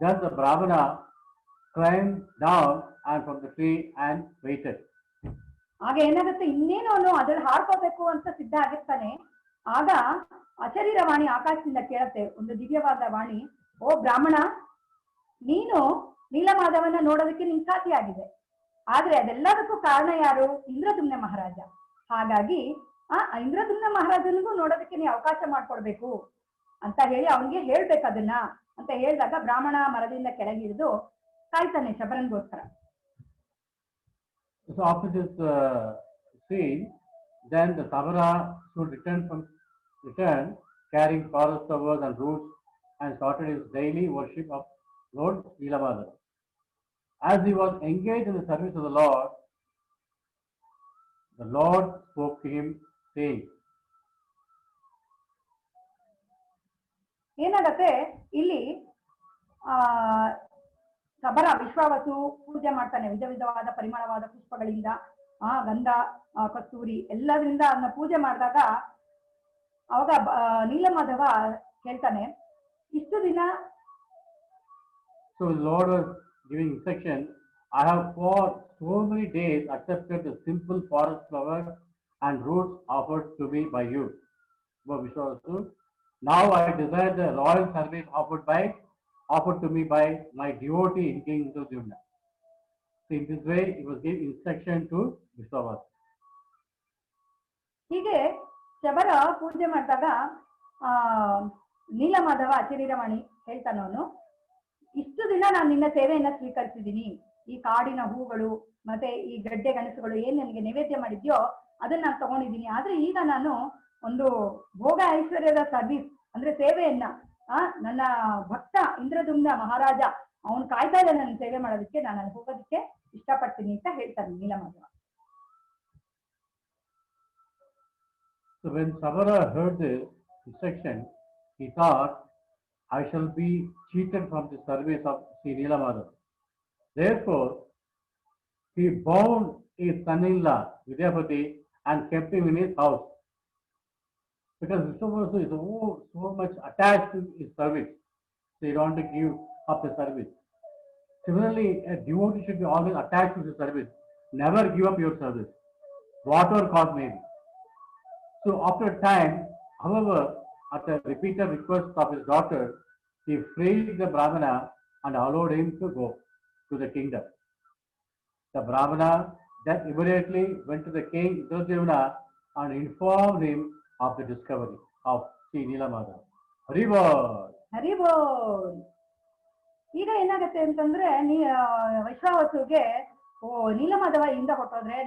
Then the Brahmana climbed down and from the tree and waited. ಆಗ ಏನಾಗುತ್ತೆ, ಇನ್ನೇನು ಅವನು ಅದ್ರಲ್ಲಿ ಹಾರ್ಕೋಬೇಕು ಅಂತ ಸಿದ್ಧ ಆಗಿರ್ತಾನೆ. ಆಗ ಅಶರೀರವಾಣಿ ಆಕಾಶದಿಂದ ಕೇಳತ್ತೆ, ಒಂದು ದಿವ್ಯವಾದ ವಾಣಿ, ಓ ಬ್ರಾಹ್ಮಣ, ನೀನು ನೀಲಮಾಧವನ ನೋಡೋದಕ್ಕೆ ನಿನ್ ಸಾಧ್ಯ ಆದ್ರೆ ಅದೆಲ್ಲದಕ್ಕೂ ಕಾರಣ ಯಾರು? ಇಂದ್ರದುಮ್ನ ಮಹಾರಾಜ. ಹಾಗಾಗಿ ಇಂದ್ರದುಮ್ನ ಮಹಾರಾಜನಿಗೂ ನೋಡೋದಕ್ಕೆ ನೀ ಅವಕಾಶ ಮಾಡ್ಕೊಡ್ಬೇಕು ಅಂತ ಹೇಳಿ ಅವನಿಗೆ ಹೇಳ್ಬೇಕು ಅದನ್ನ ಅಂತ ಹೇಳಿದಾಗ ಬ್ರಾಹ್ಮಣ ಮರದಿಂದ ಕೆಳಗಿಳಿದು ಕಾಯ್ತಾನೆ ಶಬರನ್ಗೋಸ್ಕರ. So after this scene, then the Sabara should return carrying forest flowers and roots and started his daily worship of Lord Nilamadhava. As he was engaged in the service of the Lord spoke to him saying, ಏನಾಗತ್ತೆ ಇಲ್ಲಿ ಶಬರ ವಿಶ್ವಾವಸು ಪೂಜೆ ಮಾಡ್ತಾನೆ ವಿಧ ವಿಧವಾದ ಪರಿಮಳವಾದ ಪುಷ್ಪಗಳಿಂದ, ಗಂಧ, ಕಸ್ತೂರಿ ಎಲ್ಲದರಿಂದ ಅದನ್ನ ಪೂಜೆ ಮಾಡಿದಾಗ ಅವಾಗ ನೀಲಮಾಧವ ಹೇಳ್ತಾನೆ, ಇಷ್ಟು ದಿನ. So the Lord was giving instruction, I have for so many days accepted the simple forest flowers and roots offered to me by you, Vishwavasu. Now I desire the royal service offered to me by my devotee in King Indradyumna. So in this way, he was giving instruction to Vishwavasu. ಹೀಗೆ ಶಬರ ಪೂಜೆ ಮಾಡಿದಾಗ ನೀಲಮಾಧವ ಅಶರೀರವಾಣಿ ಹೇಳ್ತಾನವನು, ಇಷ್ಟು ದಿನ ನಾನು ನಿನ್ನ ಸೇವೆಯನ್ನ ಸ್ವೀಕರಿಸಿದ್ದೀನಿ. ಈ ಕಾಡಿನ ಹೂಗಳು ಮತ್ತೆ ಈ ಗಡ್ಡೆ ಗಣಸುಗಳು ಏನ್ ನನಗೆ ನೈವೇದ್ಯ ಮಾಡಿದ್ಯೋ ಅದನ್ನ ನಾನು ತಗೊಂಡಿದ್ದೀನಿ. ಆದ್ರೆ ಈಗ ನಾನು ಒಂದು ಭೋಗ ಐಶ್ವರ್ಯದ ಸರ್ವಿಸ್ ಅಂದ್ರೆ ಸೇವೆಯನ್ನ ನನ್ನ ಭಕ್ತ ಇಂದ್ರದುಮ್ನ ಮಹಾರಾಜ ಅವನು ಕಾಯ್ತಾ ಇದ್ದಾನೆ ನನ್ನ ಸೇವೆ ಮಾಡೋದಕ್ಕೆ, ನಾನು ಅಲ್ಲಿ ಹೋಗೋದಕ್ಕೆ ಇಷ್ಟಪಡ್ತೀನಿ ಅಂತ ಹೇಳ್ತಾನೆ ನೀಲಮಾಧವ. So when Sabara heard this instruction, he thought, I shall be cheated from the service of Sri Nilamadhava. Therefore, he bound his son-in-law, Vidyapati, and kept him in his house. Because Vishwavasu is so much attached to his service. So he wanted to give of the service. Similarly, a devotee should be always attached to the service. Never give up your service, whatever cause may be. So after a time, however, at the repeated request of his daughter, he freed the Brahmana and allowed him to go to the kingdom. The Brahmana then immediately went to the king Indradyumna and informed him of the discovery of Sri Neelamadava. Haribol. ಹರಿಬೋಲ್. ಈಗ ಏನಾಗತ್ತೆ ಅಂತಂದ್ರೆ ವಿಶ್ವಾವಸುಗೆ ನೀಲಮಾಧವ ಇಂದ ಹೊಟ್ಟೋದ್ರೆ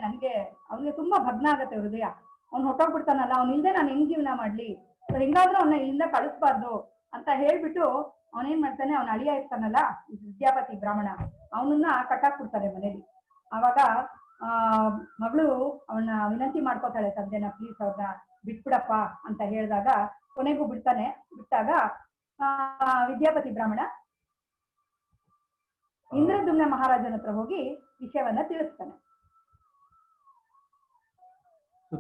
ಅವ್ನಿಗೆ ತುಂಬಾ ಭಗ್ನ ಆಗತ್ತೆ ಹೃದಯ. ಅವ್ನು ಹೊಟ್ಟೋಗ್ಬಿಡ್ತಾನಲ್ಲ, ಅವ್ನ ಇಲ್ದೆ ನಾನು ಹೆಂಗ್ ಜೀವನ ಮಾಡ್ಲಿ, ಹೆಂಗಾದ್ರೂ ಅವನ್ನ ಇಲ್ಲಿಂದ ಕಳಿಸ್ಬಾರ್ದು ಅಂತ ಹೇಳ್ಬಿಟ್ಟು ಅವನೇನ್ ಮಾಡ್ತಾನೆ, ಅವ್ನ ಅಳಿಯ ಇರ್ತಾನಲ್ಲ ವಿದ್ಯಾಪತಿ ಬ್ರಾಹ್ಮಣ, ಅವನನ್ನ ಕಟ್ಟಾಕ್ಬಿಡ್ತಾರೆ ಮನೇಲಿ. ಅವಾಗ ಮಗಳು ಅವನ್ನ ವಿನಂತಿ ಮಾಡ್ಕೋತಾಳೆ, ತಂದೆನ ಪ್ಲೀಸ್ ಅವ್ರನ್ನ ಬಿಟ್ಬಿಡಪ್ಪ ಅಂತ ಹೇಳಿದಾಗ ಕೊನೆಗೂ ಬಿಟ್ಟಾಗ ವಿದ್ಯಾಪತಿ ಬ್ರಾಹ್ಮಣ ಇಂದ್ರದ್ಯುಮ್ನ ಮಹಾರಾಜನ ಹತ್ರ ಹೋಗಿ ವಿಷಯವನ್ನ ತಿಳಿಸ್ತಾನೆ. So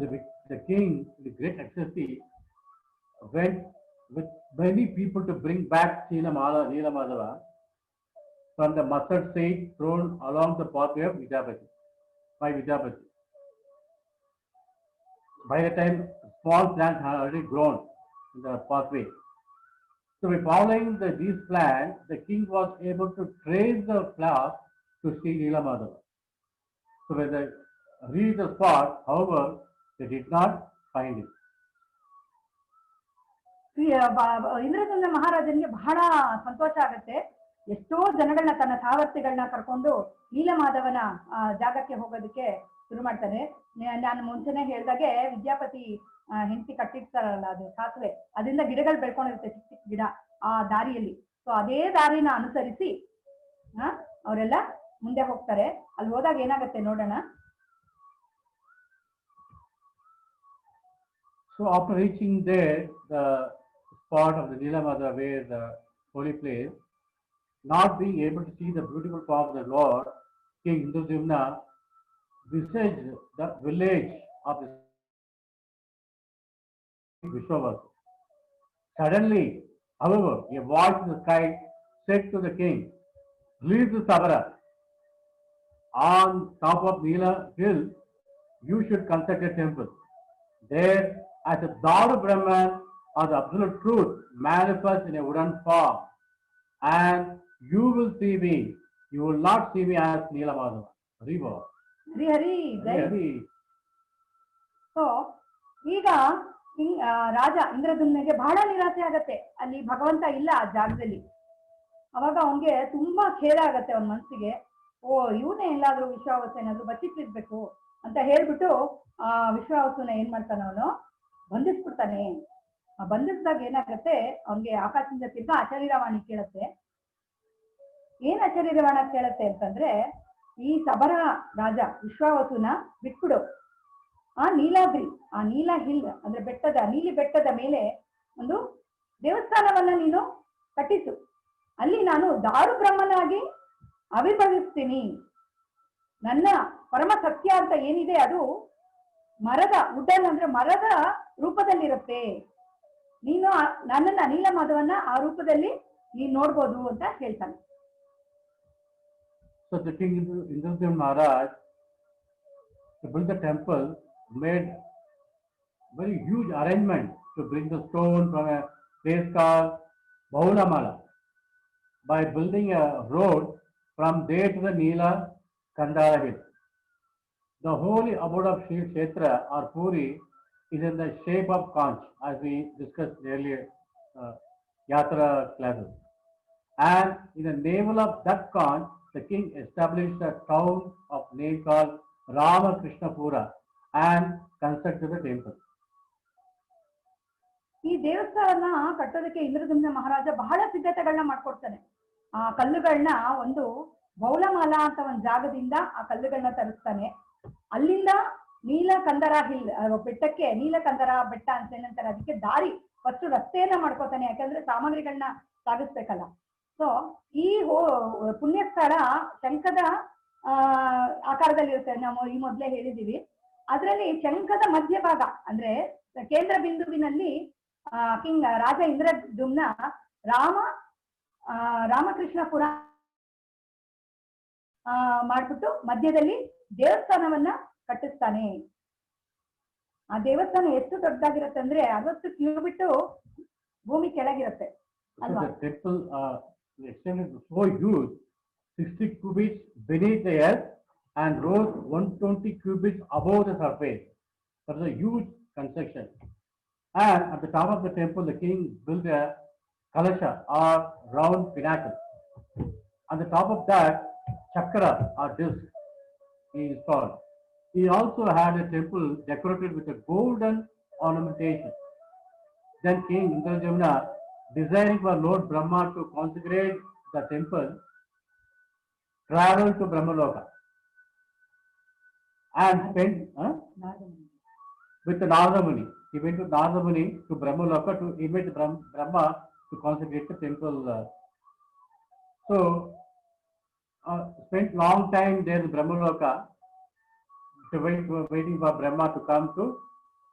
the king, with great ecstasy, went with many people to bring back Neelamadava from the mustard seed thrown along the pathway of Vidyapati, by Vidyapati. By the time small plants had already grown in the pathway. So by following these plants, the king was able to trace the path to see Neelamadava. So when they reached the spot, however, they did not find it. Indradyumna ಮಹಾರಾಜನಿಗೆ ಬಹಳ ಸಂತೋಷ ಆಗತ್ತೆ. ಎಷ್ಟೋ ಜನಗಳನ್ನ, ತನ್ನ ಸಾವರ್ತಿಗಳನ್ನ ಕರ್ಕೊಂಡು ನೀಲಮಾಧವನ ಜಾಗಕ್ಕೆ ಹೋಗೋದಕ್ಕೆ ಶುರು ಮಾಡ್ತಾನೆ. ನಾನು ಮುಂಚೆನೆ ಹೇಳ್ದಾಗೆ ವಿದ್ಯಾಪತಿ ಹೆಂಡತಿ ಕಟ್ಟಿರ್ತಾರಲ್ಲ ಅದು ಸಾಸಿವೆ, ಅದರಿಂದ ಗಿಡಗಳು ಬೆಳ್ಕೊಂಡಿರುತ್ತೆ, ಚಿಕ್ಕ ಚಿಕ್ಕ ಗಿಡ ಆ ದಾರಿಯಲ್ಲಿ. ಸೊ ಅದೇ ದಾರಿನ ಅನುಸರಿಸಿ ಅವರೆಲ್ಲ ಮುಂದೆ ಹೋಗ್ತಾರೆ. ಅಲ್ಲಿ ಹೋದಾಗ ಏನಾಗತ್ತೆ ನೋಡೋಣ. So after reaching there, the spot of the Neelamadava, where the holy place, not being able to see the beautiful form of the Lord, King Indradyumna visaged the village of the Vishwavasu. Suddenly, however, a voice in the sky said to the king, "Leave the Sabara. On top of Neela hill, you should construct a temple. There, as a Dada Brahman or the absolute truth manifest in a wooden form, and you will see me. You will not see me as Neelamadava." Haribo. Hari so ಈಗ ರಾಜ ಇಂದ್ರದ್ಯುಮ್ನಿಗೆ ಬಹಳ ನಿರಾಸೆ ಆಗತ್ತೆ, ಅಲ್ಲಿ ಭಗವಂತ ಇಲ್ಲ ಆ ಜಾಗದಲ್ಲಿ. ಅವಾಗ ಅವನ್ಗೆ ತುಂಬಾ ಖೇದ ಆಗತ್ತೆ ಅವನ ಮನ್ಸಿಗೆ. ಇವನೇ ಎಲ್ಲಾದ್ರೂ ವಿಶ್ವಾವಸು ಏನಾದ್ರು ಬಚ್ಚಿಟ್ಟಿರ್ಬೇಕು ಅಂತ ಹೇಳ್ಬಿಟ್ಟು ವಿಶ್ವಾವಸುನ ಏನ್ ಮಾಡ್ತಾನ, ಅವನು ಬಂಧಿಸ್ಬಿಡ್ತಾನೆ. ಬಂಧಿಸಿದಾಗ ಏನಾಗತ್ತೆ, ಅವನ್ಗೆ ಆಕಾಶದಿಂದ ತಿರ್ಗಾ ಅಶರೀರವಾಣಿ ಕೇಳತ್ತೆ. ಏನ್ ಅಶರೀರವಾಣಿ ಕೇಳತ್ತೆ ಅಂತಂದ್ರೆ, ಈ ಸಬರ ರಾಜ ವಿಶ್ವಾವಸುನ ಬಿಟ್ಬಿಡು, ಆ ನೀಲಾದ್ರಿ, ಆ ನೀಲ ಹಿಲ್ ಅಂದ್ರೆ ನೀಲಿ ಬೆಟ್ಟದ ಮೇಲೆ ಒಂದು ದೇವಸ್ಥಾನವನ್ನ ನೀನು ಕಟ್ಟಿಸು. ಅಲ್ಲಿ ನಾನು ದಾರು ಬ್ರಹ್ಮನಾಗಿ ಆವಿರ್ಭವಿಸ್ತೀನಿ. ನನ್ನ ಪರಮ ಸತ್ಯ ಅಂತ ಏನಿದೆ ಅದು ಮರದ ವುಡನ್ ಅಂದ್ರೆ ಮರದ ರೂಪದಲ್ಲಿರುತ್ತೆ. ನೀನು ನನ್ನನ್ನ ನೀಲಮಾಧವನ್ನ ಆ ರೂಪದಲ್ಲಿ ನೀನ್ ನೋಡ್ಬೋದು ಅಂತ ಹೇಳ್ತಾನೆ. So the king Indradyumna Maharaj, to build the temple, made very huge arrangement to bring the stone from a place called Bahulamala by building a road from there to the Neela Kandara hill. The holy abode of Shri Kshetra or Puri is in the shape of conch, as we discussed earlier Yatra classes. And in the navel of that conch, the king established a town of name called Ramakrishnapura and constructed the temple. ಈ ದೇವಸ್ಥಾನ ಕಟ್ಟೋದಕ್ಕೆ ಇಂದ್ರದ್ಯುಮ್ನ ಮಹಾರಾಜ ಬಹಳ ಸಿದ್ಧತೆಗಳನ್ನ ಮಾಡ್ಕೊಡ್ತಾನೆ. ಆ ಕಲ್ಲುಗಳನ್ನ ಒಂದು ಬೌಲಮಾಲ ಅಂತ ಒಂದು ಜಾಗದಿಂದ ಆ ಕಲ್ಲುಗಳನ್ನ ತರಿಸ್ತಾನೆ. ಅಲ್ಲಿಂದ ನೀಲಕಂದರ ಹಿಲ್ ಬೆಟ್ಟಕ್ಕೆ, ನೀಲಕಂದರ ಬೆಟ್ಟ ಅಂತ ಏನಂತಾರೆ ಅದಕ್ಕೆ ದಾರಿ, ಫಸ್ಟ್ ರಸ್ತೆಯನ್ನ ಮಾಡ್ಕೋತಾನೆ, ಯಾಕಂದ್ರೆ ಸಾಮಗ್ರಿಗಳನ್ನ ಸಾಗಿಸ್ಬೇಕಲ್ಲ. ಸೊ ಈ ಪುಣ್ಯಸ್ಥಳ ಶಂಖದ ಆಕಾರದಲ್ಲಿ ಇರುತ್ತೆ, ನಾವು ಈ ಮೊದಲೇ ಹೇಳಿದೀವಿ. ಅದರಲ್ಲಿ ಶಂಖದ ಮಧ್ಯಭಾಗ ಅಂದ್ರೆ ಕೇಂದ್ರ ಬಿಂದುವಿನಲ್ಲಿ ರಾಜ ಇಂದ್ರದ್ಯುಮ್ನ ರಾಮ ರಾಮಕೃಷ್ಣಪುರ ಮಾಡ್ಬಿಟ್ಟು ಮಧ್ಯದಲ್ಲಿ ದೇವಸ್ಥಾನವನ್ನ ಕಟ್ಟಿಸ್ತಾನೆ. ಆ ದೇವಸ್ಥಾನ ಎಷ್ಟು ದೊಡ್ಡದಾಗಿರುತ್ತೆ ಅಂದ್ರೆ 60 ಕ್ಯೂಬಿಟ್ ಭೂಮಿ ಕೆಳಗಿರುತ್ತೆ So ಅಲ್ವಾ? the temple extent is so huge, 60 cubits beneath the earth and rose 120 cubits above the surface. That is a huge construction. And at the top of the temple, the king built a kalasha or round pinnacle. On the top of that, chakra or disc he installed. He also had a temple decorated with a golden ornamentation. Then King Indrajamna, desiring for Lord Brahma to consecrate the temple, traveled to Brahmaloka and spent with the Narada Muni. He went to Narada Muni to Brahmaloka to invite Brahma to consecrate the temple. So, spent long time there in Brahmaloka, waiting for Brahma to come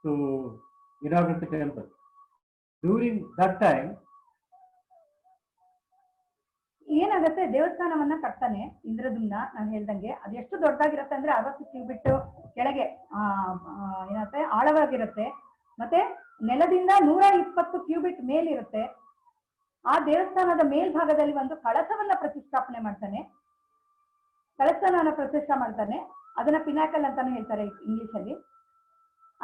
to inaugurate the temple. During that time, ಏನಾಗತ್ತೆ, ದೇವಸ್ಥಾನವನ್ನ ಕಟ್ತಾನೆ ಇಂದ್ರದುಮ್ನ. ನಾನು ಹೇಳ್ದಂಗೆ ಅದು ಎಷ್ಟು ದೊಡ್ಡದಾಗಿರುತ್ತೆ ಅಂದ್ರೆ 60 cubit ಕೆಳಗೆ ಏನತ್ತೆ ಆಳವಾಗಿರುತ್ತೆ. ಮತ್ತೆ ನೆಲದಿಂದ 120 cubit ಮೇಲಿರುತ್ತೆ. ಆ ದೇವಸ್ಥಾನದ ಮೇಲ್ಭಾಗದಲ್ಲಿ ಒಂದು ಕಳಸವನ್ನ ಪ್ರತಿಷ್ಠಾಪನೆ ಮಾಡ್ತಾನೆ. ಕಳಸನ ಪ್ರತಿಷ್ಠೆ ಮಾಡ್ತಾನೆ. ಅದನ್ನ ಪಿನಾಕಲ್ ಅಂತಾನು ಹೇಳ್ತಾರೆ ಇಂಗ್ಲಿಷ್ ಅಲ್ಲಿ.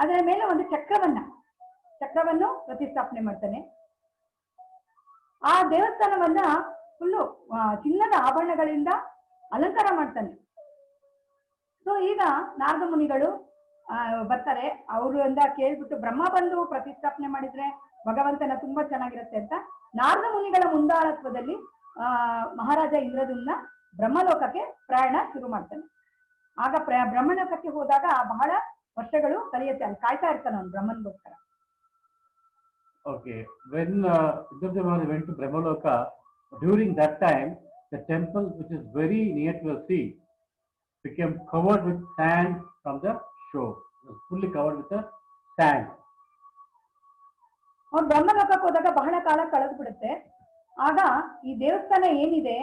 ಅದರ ಮೇಲೆ ಒಂದು ಚಕ್ರವನ್ನು ಪ್ರತಿಷ್ಠಾಪನೆ ಮಾಡ್ತಾನೆ. ಆ ದೇವಸ್ಥಾನವನ್ನ ಫುಲ್ಲು ಚಿನ್ನದ ಆಭರಣಗಳಿಂದ ಅಲಂಕಾರ ಮಾಡ್ತಾನೆ. ಸೊ ಈಗ ನಾರದ ಮುನಿಗಳು ಬರ್ತಾರೆ. ಅವರಿಂದ ಕೇಳ್ಬಿಟ್ಟು ಬ್ರಹ್ಮ ಬಂದು ಪ್ರತಿಷ್ಠಾಪನೆ ಮಾಡಿದ್ರೆ ಭಗವಂತನ ತುಂಬಾ ಚೆನ್ನಾಗಿರುತ್ತೆ ಅಂತ ನಾರದ ಮುನಿಗಳ ಮುಂದಾಳತ್ವದಲ್ಲಿ ಮಹಾರಾಜ ಇಂದ್ರದುಮ್ನ ಬ್ರಹ್ಮಲೋಕಕ್ಕೆ ಪ್ರಯಾಣ ಶುರು ಮಾಡ್ತಾನೆ. ಆಗ ಬ್ರಹ್ಮಲೋಕಕ್ಕೆ ಹೋದಾಗ ಬಹಳ ವರ್ಷಗಳು ಕಳೆಯುತ್ತೆ. ಅಲ್ಲಿ ಕಾಯ್ತಾ ಇರ್ತಾನೆ ಅವನು ಬ್ರಹ್ಮನ್ಗೋಸ್ಕರ. okay, when Indrajamna went to Brahmaloka, during that time, the temple, which is very near to the sea, became covered with sand from the shore. It was fully covered with the sand. ಅವ್ರು ಬ್ರಹ್ಮಲೋಕಕ್ಕೆ ಹೋದಾಗ ಬಹಳ ಕಾಲ ಕಳೆದು ಬಿಡುತ್ತೆ. ಆಗ ಈ ದೇವಸ್ಥಾನ ಏನಿದೆ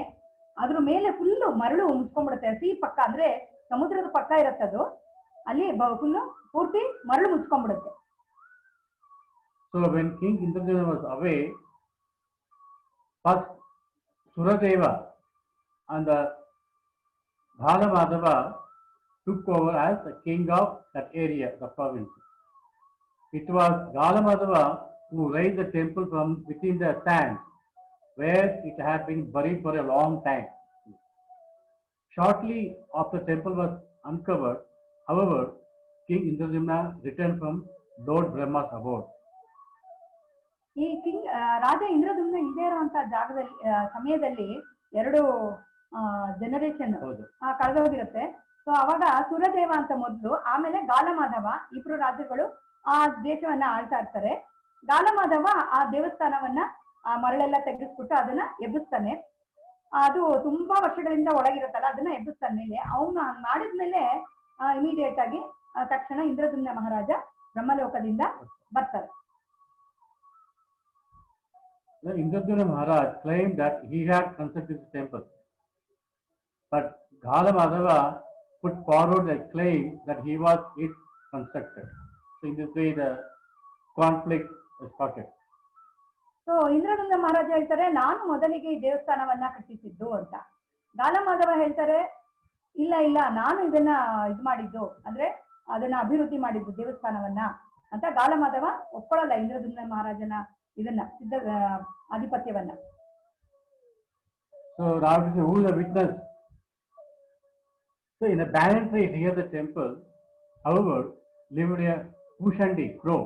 ಅದ್ರ ಮೇಲೆ ಫುಲ್ಲು ಮರಳು ಮುಚ್ಕೊಂಡ್ಬಿಡುತ್ತೆ. ಸಿ ಪಕ್ಕ ಅಂದ್ರೆ ಸಮುದ್ರದ ಪಕ್ಕ ಇರುತ್ತೆ ಅದು. ಅಲ್ಲಿ ಫುಲ್ಲು ಪೂರ್ತಿ ಮರಳು ಮುಚ್ಕೊಂಡ್ಬಿಡುತ್ತೆ. So when King Indrajamna was away, first Suradeva and the Balamadava took over as the king of that area, the province. It was Galamadava who raised the temple from within the sand, where it had been buried for a long time. Shortly after the temple was uncovered, however, King Indrajamna returned from Lord Brahma's abode. ಈ ರಾಜ ಇಂದ್ರದುಮ್ನ ಇಲ್ಲದೆ ಇರುವಂತಹ ಜಾಗದಲ್ಲಿ ಸಮಯದಲ್ಲಿ 2 generation ಕಳೆದು ಹೋಗಿರುತ್ತೆ. So ಅವಾಗ ಸುರದೇವ ಅಂತ ಮೊದಲು, ಆಮೇಲೆ ಗಾಲಮಾಧವ, ಇಬ್ರು ರಾಜರುಗಳು ಆ ದೇಶವನ್ನ ಆಳ್ತಾ ಇರ್ತಾರೆ. ಗಾಲಮಾಧವ ಆ ದೇವಸ್ಥಾನವನ್ನ ಮರಳೆಲ್ಲ ತೆಗೆಸ್ಬಿಟ್ಟು ಅದನ್ನ ಎಬ್ಬಿಸ್ತಾನೆ. ಅದು ತುಂಬಾ ವರ್ಷಗಳಿಂದ ಒಳಗಿರುತ್ತಲ್ಲ, ಅದನ್ನ ಎಬ್ಬಿಸ್ತಾನ ಮೇಲೆ ಅವನು ಮಾಡಿದ್ಮೇಲೆ ಇಮಿಡಿಯೇಟ್ ಆಗಿ ತಕ್ಷಣ ಇಂದ್ರದುಮ್ನ ಮಹಾರಾಜ ಬ್ರಹ್ಮಲೋಕದಿಂದ ಬರ್ತಾರೆ. The Indrajamna Maharaj claimed that he had constructed the temple, but Galamadava put forward a claim that he was its constructor. So in this way the conflict started. So Indradyumna Maharaja ಹೇಳ್ತಾರೆ, ನಾನು ಮೊದಲಿಗೆ ಈ ದೇವಸ್ಥಾನವನ್ನ ಕಟ್ಟಿಸಿದ್ದು ಅಂತ. ಗಾಲಮಾಧವ ಹೇಳ್ತಾರೆ, ಇಲ್ಲ ನಾನು ಇದನ್ನ ಇದು ಮಾಡಿದ್ದು, ಅಂದ್ರೆ ಅದನ್ನ ಅಭಿವೃದ್ಧಿ ಮಾಡಿದ್ದು ದೇವಸ್ಥಾನವನ್ನ ಅಂತ ಗಾಲಮಾಧವ ಒಪ್ಕೊಳ್ಳಲ್ಲ ಇಂದ್ರದುಮ್ನ ಮಹಾರಾಜನ ಇದನ್ನ ಸಿದ್ಧ ಆಧಿಪತ್ಯವನ್ನ. So now who is the witness? So in a banyan tree near the temple, however, lived a Bhushandi crow,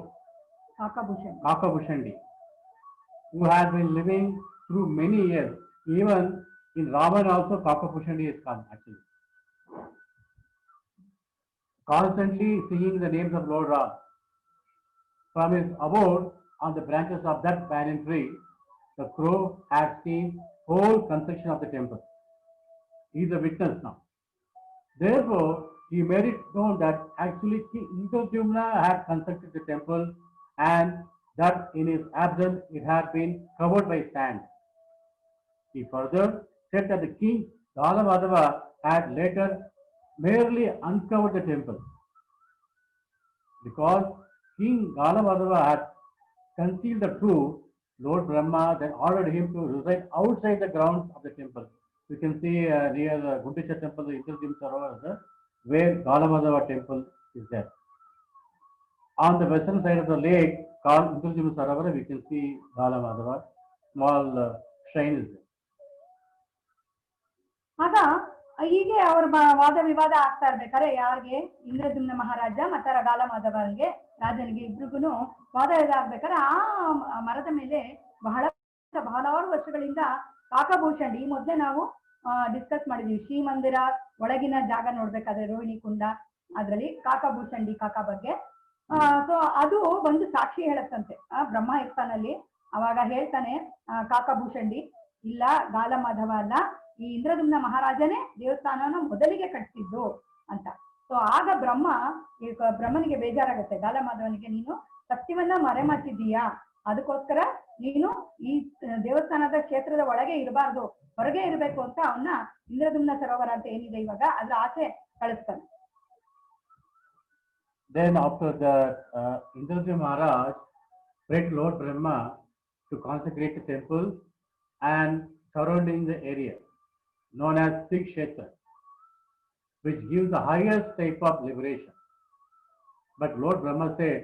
Kakabhushandi, who had been living through many years. Even in Ramayana also Kakabhushandi is called actually. Constantly singing the names of Lord Ram. From his abode on the branches of that banyan tree, the crow had seen whole construction of the temple. He is a witness now. Therefore, he made it known that actually King Indrajamna had constructed the temple and that in his absence it had been covered by sand. He further said that the king Galamadava had later merely uncovered the temple because King Galamadava had concealed the truth. Lord Brahma then ordered him to reside outside the grounds of the temple. You can see near the Gundisha temple, the Indrajim Sarovar, where Galamadava temple is there. On the western side of the lake called Indrajim Sarovar, we can see Galamadava, small shrine is there. ಆಗ ಹೀಗೆ ಅವ್ರ ವಾದ ವಿವಾದ ಆಗ್ತಾ ಇರ್ಬೇಕಾದ್ರೆ ಯಾರಿಗೆ ಇಂದ್ರದ್ಯುಮ್ನ ಮಹಾರಾಜ ಮತ್ತೆ ಗಾಲಮಾಧವನಿಗೆ ರಾಜನಿಗೆ ಇಬ್ರಿಗೂ ವಾದ ಇದಾಗ್ಬೇಕಾದ್ರೆ ಆ ಮರದ ಮೇಲೆ ಬಹಳಾರು ವರ್ಷಗಳಿಂದ ಕಾಕಭೂಷಣ್, ಈ ಮೊದಲೇ ನಾವು ಡಿಸ್ಕಸ್ ಮಾಡಿದೀವಿ, ಶ್ರೀಮಂದಿರ ಒಳಗಿನ ಜಾಗ ನೋಡ್ಬೇಕಾದ್ರೆ ರೋಹಿಣಿ ಕುಂಡ, ಅದ್ರಲ್ಲಿ ಕಾಕಭೂಷಂಡಿ ಕಾಕ ಬಗ್ಗೆ. ಸೊ ಅದು ಒಂದು ಸಾಕ್ಷಿ ಹೇಳತ್ತಂತೆ ಬ್ರಹ್ಮ ಇರ್ತಾನಲ್ಲಿ. ಅವಾಗ ಹೇಳ್ತಾನೆ ಕಾಕಭೂಷಂಡಿ, ಇಲ್ಲ ಗಾಲಮಾಧವ ಅಲ್ಲ, ಈ ಇಂದ್ರದ್ಯುಮ್ನ ಮಹಾರಾಜನೇ ದೇವಸ್ಥಾನವನ್ನ ಮೊದಲಿಗೆ ಕಟ್ಟಿಸಿದ್ದು ಅಂತ. ಸೊ ಆಗ ಬ್ರಹ್ಮನಿಗೆ ಬೇಜಾರಾಗುತ್ತೆ, ಗಾಲಮಾಧವನಿಗೆ ನೀನು ಸತ್ಯವನ್ನ ಮರೆಮಾಚಿದ್ದೀಯಾ, ಅದಕ್ಕೋಸ್ಕರ ನೀನು ಈ ದೇವಸ್ಥಾನದ ಕ್ಷೇತ್ರದ ಒಳಗೆ ಇರಬಾರ್ದು, ಹೊರಗೆ ಇರಬೇಕು ಅಂತ ಅವನ್ನ ಇಂದ್ರದ್ಯುಮ್ನ ಸರೋವರ ಅಂತ ಏನಿದೆ ಇವಾಗ ಅದ್ರ ಆಚೆ ಕಳಿಸ್ತಾನೆ. Then after that, Indrajit Maharaj prayed Lord Brahma to consecrate the temple and surrounding the area known as Sri Kshetra, which gives the highest type of liberation. But Lord Brahma said,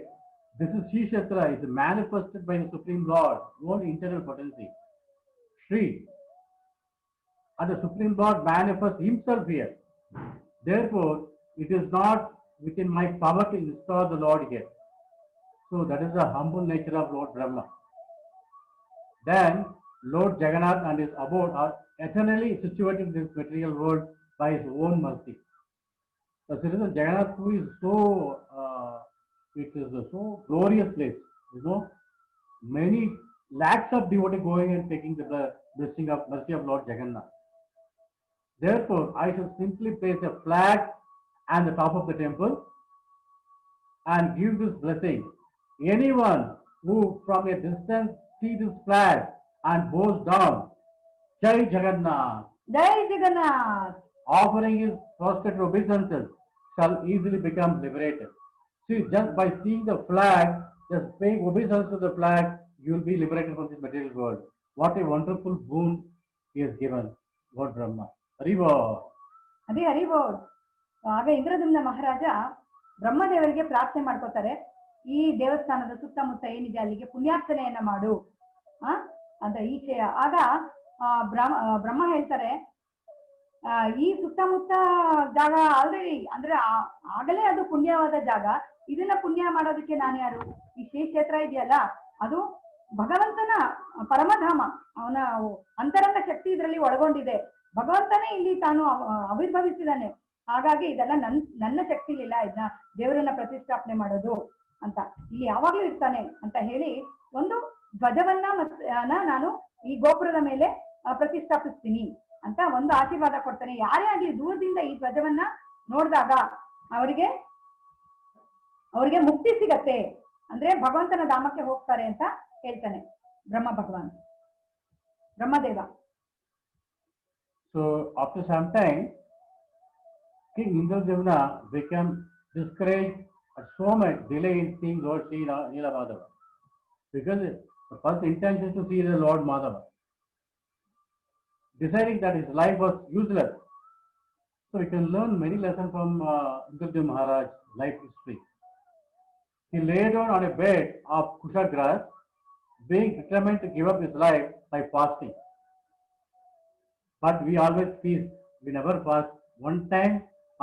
this is Sri Kshetra is manifested by the Supreme Lord, own internal potency, Sri, and the Supreme Lord manifests himself here. Therefore, it is not within my power to install the Lord here. So that is the humble nature of Lord Brahma. Then Lord Jagannath and his abode are eternally situated in this material world by his own mercy. The citizen Jagannath too is it is a so glorious place. Many lakhs of devotees going and taking the blessing of mercy of Lord Jagannath. Therefore, I shall simply place a flag at the top of the temple and give this blessing. Anyone who from a distance see this flag and bows down, Jai Jagannath, Jai Jagannath, offering his prostrate obeisances, shall easily become liberated. See, just by seeing the flag, just paying obeisance to the flag, you will be liberated from this material world. What a wonderful boon he has given, Lord Brahma. Haribo. ಅದೇ ಹರಿಬೋ. ಆಗ ಇಂದ್ರದ್ಯುಮ್ನ ಮಹಾರಾಜ ಬ್ರಹ್ಮದೇವರಿಗೆ ಪ್ರಾರ್ಥನೆ ಮಾಡ್ಕೋತಾರೆ, ಈ ದೇವಸ್ಥಾನದ ಸುತ್ತಮುತ್ತ ಏನಿದೆ ಅಲ್ಲಿಗೆ ಪುಣ್ಯಾರ್ಚನೆಯನ್ನ ಮಾಡು ಅಂತ ಈಚೆ. ಆಗ ಬ್ರಹ್ಮ ಹೇಳ್ತಾರೆ, ಈ ಸುತ್ತಮುತ್ತ ಜಾಗ ಆಲ್ರೆಡಿ ಅಂದ್ರೆ ಆಗಲೇ ಅದು ಪುಣ್ಯವಾದ ಜಾಗ, ಇದನ್ನ ಪುಣ್ಯ ಮಾಡೋದಕ್ಕೆ ನಾನು ಯಾರು? ಈ ಶ್ರೀ ಕ್ಷೇತ್ರ ಇದೆಯಲ್ಲ ಅದು ಭಗವಂತನ ಪರಮಧಾಮ, ಅವನ ಅಂತರಂಗ ಶಕ್ತಿ ಇದರಲ್ಲಿ ಒಳಗೊಂಡಿದೆ, ಭಗವಂತನೇ ಇಲ್ಲಿ ತಾನು ಆವಿರ್ಭವಿಸಿದಾನೆ. ಹಾಗಾಗಿ ಇದೆಲ್ಲ ನನ್ನ ಶಕ್ತಿಲಿಲ್ಲ ಇದನ್ನ ದೇವರನ್ನ ಪ್ರತಿಷ್ಠಾಪನೆ ಮಾಡೋದು ಅಂತ, ಇಲ್ಲಿ ಯಾವಾಗ್ಲೂ ಇರ್ತಾನೆ ಅಂತ ಹೇಳಿ ಒಂದು ಧ್ವಜವನ್ನ ನಾನು ಈ ಗೋಪುರದ ಮೇಲೆ ಪ್ರತಿಷ್ಠಾಪಿಸ್ತೀನಿ ಅಂತ ಒಂದು ಆಶೀರ್ವಾದ ಕೊಡ್ತಾನೆ. ಯಾರೇ ಆಗ್ಲಿ ದೂರದಿಂದ ಈ ಧ್ವಜವನ್ನ ನೋಡಿದಾಗ ಅವರಿಗೆ ಮುಕ್ತಿ ಸಿಗತ್ತೆ, ಅಂದ್ರೆ ಭಗವಂತನ ಧಾಮಕ್ಕೆ ಹೋಗ್ತಾರೆ ಅಂತ ಹೇಳ್ತಾನೆ Brahmadeva. So after some time, King Indradyumna became discouraged at so much delay in seeing Lord Sri Neelamadava, because the first intention is to see the Lord Madhava. Deciding that his life was useless, so we can learn many lessons from Indradyumna Maharaj's life history. He lay down on a bed of kusha grass, being determined to give up his life by fasting. But we always feast, we never fast. One time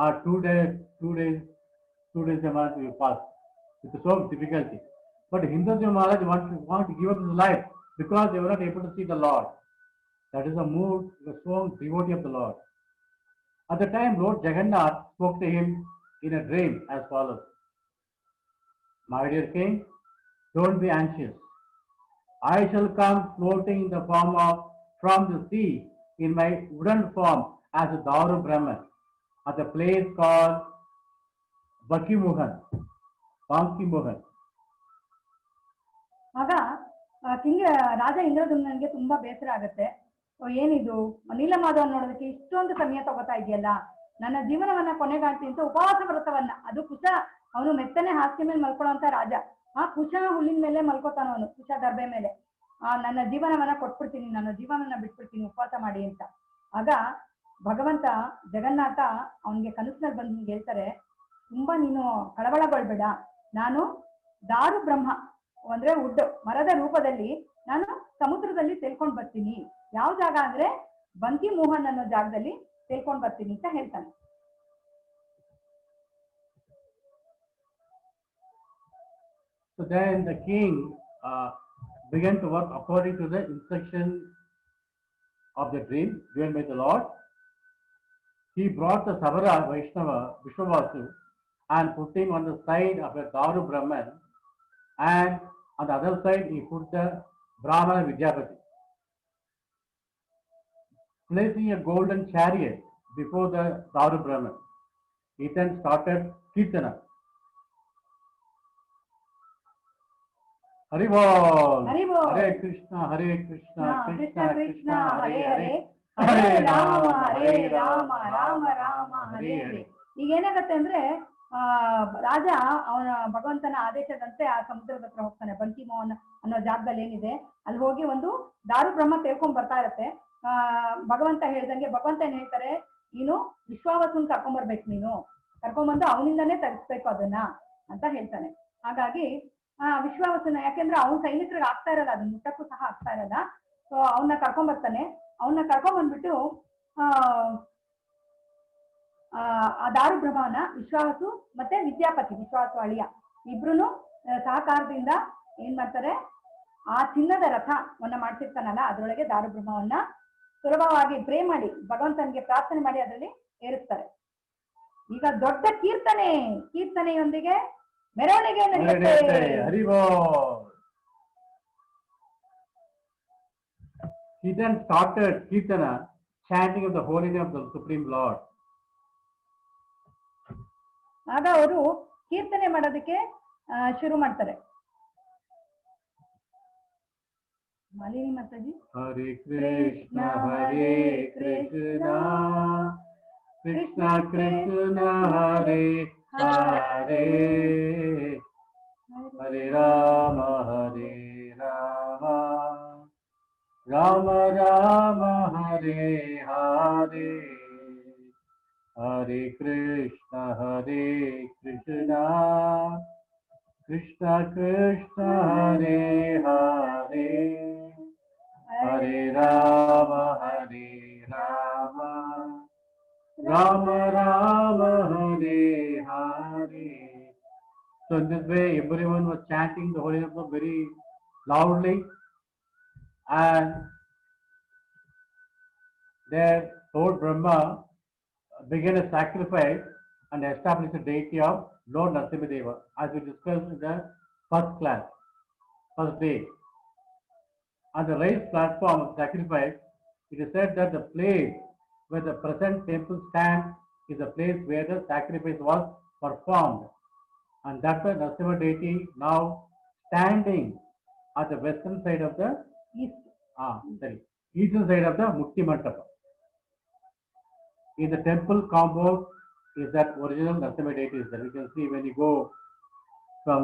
or 2 days a month we fast. It's so difficulty. But Indradyumna Maharaj want to give up his life because they were not able to see the Lord. That is the mood, the strong devotee of the Lord. At the time, Lord Jagannath spoke to him in a dream as follows: My dear king, don't be anxious. I shall come floating in the form of from the sea in my wooden form as a Dauru Brahman at a place called Banki Mohan. ಆಗ ರಾಜ ಇಂದ್ರದ್ಯುಮ್ನನಿಗೆ ತುಂಬಾ ಬೇಸರ ಆಗತ್ತೆ. ಓ ಏನಿದು ನೀಲಮಾಧವನ್ ನೋಡೋದಕ್ಕೆ ಇಷ್ಟೊಂದು ಸಮಯ ತಗೋತಾ ಇದೆಯಲ್ಲ, ನನ್ನ ಜೀವನವನ್ನ ಕೊನೆಗಾಣ್ತೀನಿ ಅಂತ ಉಪವಾಸ ವ್ರತವನ್ನ, ಅದು ಕುಶ ಅವನು ಮೆತ್ತನೆ ಹಾಸಿಗೆ ಮೇಲೆ ಮಲ್ಕೊಳ್ಳೋಂತ ರಾಜ, ಆ ಕುಶ ಹುಲ್ಲಿನ ಮೇಲೆ ಮಲ್ಕೋತಾನ ಅವನು, ಕುಶ ಗರ್ಭೆ ಮೇಲೆ. ನನ್ನ ಜೀವನವನ್ನ ಕೊಟ್ಬಿಡ್ತೀನಿ, ನನ್ನ ಜೀವನವನ್ನ ಬಿಟ್ಬಿಡ್ತೀನಿ ಉಪವಾಸ ಮಾಡಿ ಅಂತ. ಆಗ ಭಗವಂತ ಜಗನ್ನಾಥ ಅವನಿಗೆ ಕನಸಿನಲ್ಲಿ ಬಂದು ಹಿಂಗೆ ಹೇಳ್ತಾರೆ, ತುಂಬಾ ನೀನು ಕಳವಳಗೊಳ್ಬೇಡ, ನಾನು ದಾರು ಬ್ರಹ್ಮ ಅಂದ್ರೆ ಉಡ್ ಮರದ ರೂಪದಲ್ಲಿ ನಾನು ಸಮುದ್ರದಲ್ಲಿ ತೇಲ್ಕೊಂಡ್ ಬರ್ತೀನಿ. ಯಾವ ಜಾಗ ಅಂದ್ರೆ ಬಂಕಿ ಮೋಹನ್ ಅನ್ನೋ ಜಾಗದಲ್ಲಿ ತೇಲ್ಕೊಂಡ್ ಬರ್ತೀನಿ ಅಂತ ಹೇಳ್ತಾನೆ. So then the king began to work according to the instruction of the dream given by the Lord. He brought the Sabara Vaishnava Vishwavasu and put him on the side of a Daru Brahman, and on the other side he put the Brahmana Vidyapati. Placing a golden chariot before the Daru Brahman, he then started Kirtana. Hari Bol! Hari Bol! Hare Krishna, Krishna Krishna, Hare Hare, Hare Hare Rama, Rama, Hare Hare Rama, Rama, Rama, Hare Hare. ಈಗ ಏನಾಗತ್ತೆ ಅಂದ್ರೆ ರಾಜ ಅವನ ಭಗವಂತನ ಆದೇಶದಂತೆ ಆ ಸಮುದ್ರದ ಹತ್ರ ಹೋಗ್ತಾನೆ. ಬಂಕಿ ಮೋಹನ್ ಅನ್ನೋ ಜಾಗದಲ್ಲಿ ಏನಿದೆ ಅಲ್ಲಿ ಹೋಗಿ ಒಂದು ದಾರು ಬ್ರಹ್ಮ ತೇಳ್ಕೊಂಡ್ ಬರ್ತಾ ಇರತ್ತೆ. ಭಗವಂತ ಹೇಳ್ದಂಗೆ ಭಗವಂತ ಏನ್ ಹೇಳ್ತಾರೆ, ನೀನು ವಿಶ್ವಾವಸನ್ ಕರ್ಕೊಂಡ್ಬರ್ಬೇಕು, ನೀನು ಕರ್ಕೊಂಡ್ಬಂದು ಅವನಿಂದಾನೇ ತರಿಸ್ಬೇಕು ಅದನ್ನ ಅಂತ ಹೇಳ್ತಾನೆ. ಹಾಗಾಗಿ ವಿಶ್ವಾವಸನ, ಯಾಕೆಂದ್ರೆ ಅವ್ನ ಸೈನಿಕರಿಗೆ ಆಗ್ತಾ ಇರಲ್ಲ, ಅದನ್ನ ಮುಟ್ಟಕ್ಕೂ ಸಹ ಆಗ್ತಾ ಇರಲ್ಲ. ಸೊ ಅವನ್ನ ಕರ್ಕೊಂಡ್ಬರ್ತಾನೆ. ಅವನ್ನ ಕರ್ಕೊಂಡ್ಬಂದ್ಬಿಟ್ಟು ಆ ದಾರು ಬ್ರಹ್ಮವನ್ನ ವಿಶ್ವಾವಸು ಮತ್ತೆ ವಿದ್ಯಾಪತಿ, ವಿಶ್ವಾಸು ಅಳಿಯ, ಇಬ್ರು ಸಹಕಾರದಿಂದ ಏನ್ ಮಾಡ್ತಾರೆ, ಆ ಚಿನ್ನದ ರಥವನ್ನ ಮಾಡ್ತಿರ್ತಾನಲ್ಲ ಅದ್ರೊಳಗೆ ದಾರು ಬ್ರಹ್ಮವನ್ನ ಸುಲಭವಾಗಿ ಪ್ರೇ ಮಾಡಿ ಭಗವಂತನಿಗೆ ಪ್ರಾರ್ಥನೆ ಮಾಡಿ ಅದರಲ್ಲಿ ಏರಿಸ್ತಾರೆ. ಈಗ ದೊಡ್ಡ ಕೀರ್ತನೆಯೊಂದಿಗೆ ಮೆರವಣಿಗೆ ನಡೆಯುತ್ತೆ. He then started Kirtana, chanting of the holy name of the Supreme Lord. ಆಗ ಅವರು ಕೀರ್ತನೆ ಮಾಡೋದಕ್ಕೆ ಶುರು ಮಾಡ್ತಾರೆ. ಮಾಲಿನಿ ಮಾತಾಜಿ. ಹರೇ ಕೃಷ್ಣ ಹರೇ ಕೃಷ್ಣ ಕೃಷ್ಣ ಕೃಷ್ಣ ಹರೇ ಹರೇ ಹರೇ ರಾಮ ರಾಮ ರಾಮ ಹರೇ ಹರೇ ಹರೇ ಕೃಷ್ಣ ಕೃಷ್ಣ ಕೃಷ್ಣ ಹರೇ ಹರೇ ಹರೇ ರಾಮ ರಾಮ ರಾಮ ಹರೇ ಹರೇ. So in this way everyone was chanting the holy name very loudly, and there Lord Brahma began a sacrifice and established the deity of Lord Narasimhadeva, as we discussed in the first day. On the raised platform of sacrifice, it is said that the place where the present temple stands is the place where the sacrifice was performed, and that's the Narasimha deity now standing at the western side of the eastern side of the Mukti Mandapa. In the temple compound is that original Narasimha deity is there. You can see when you go from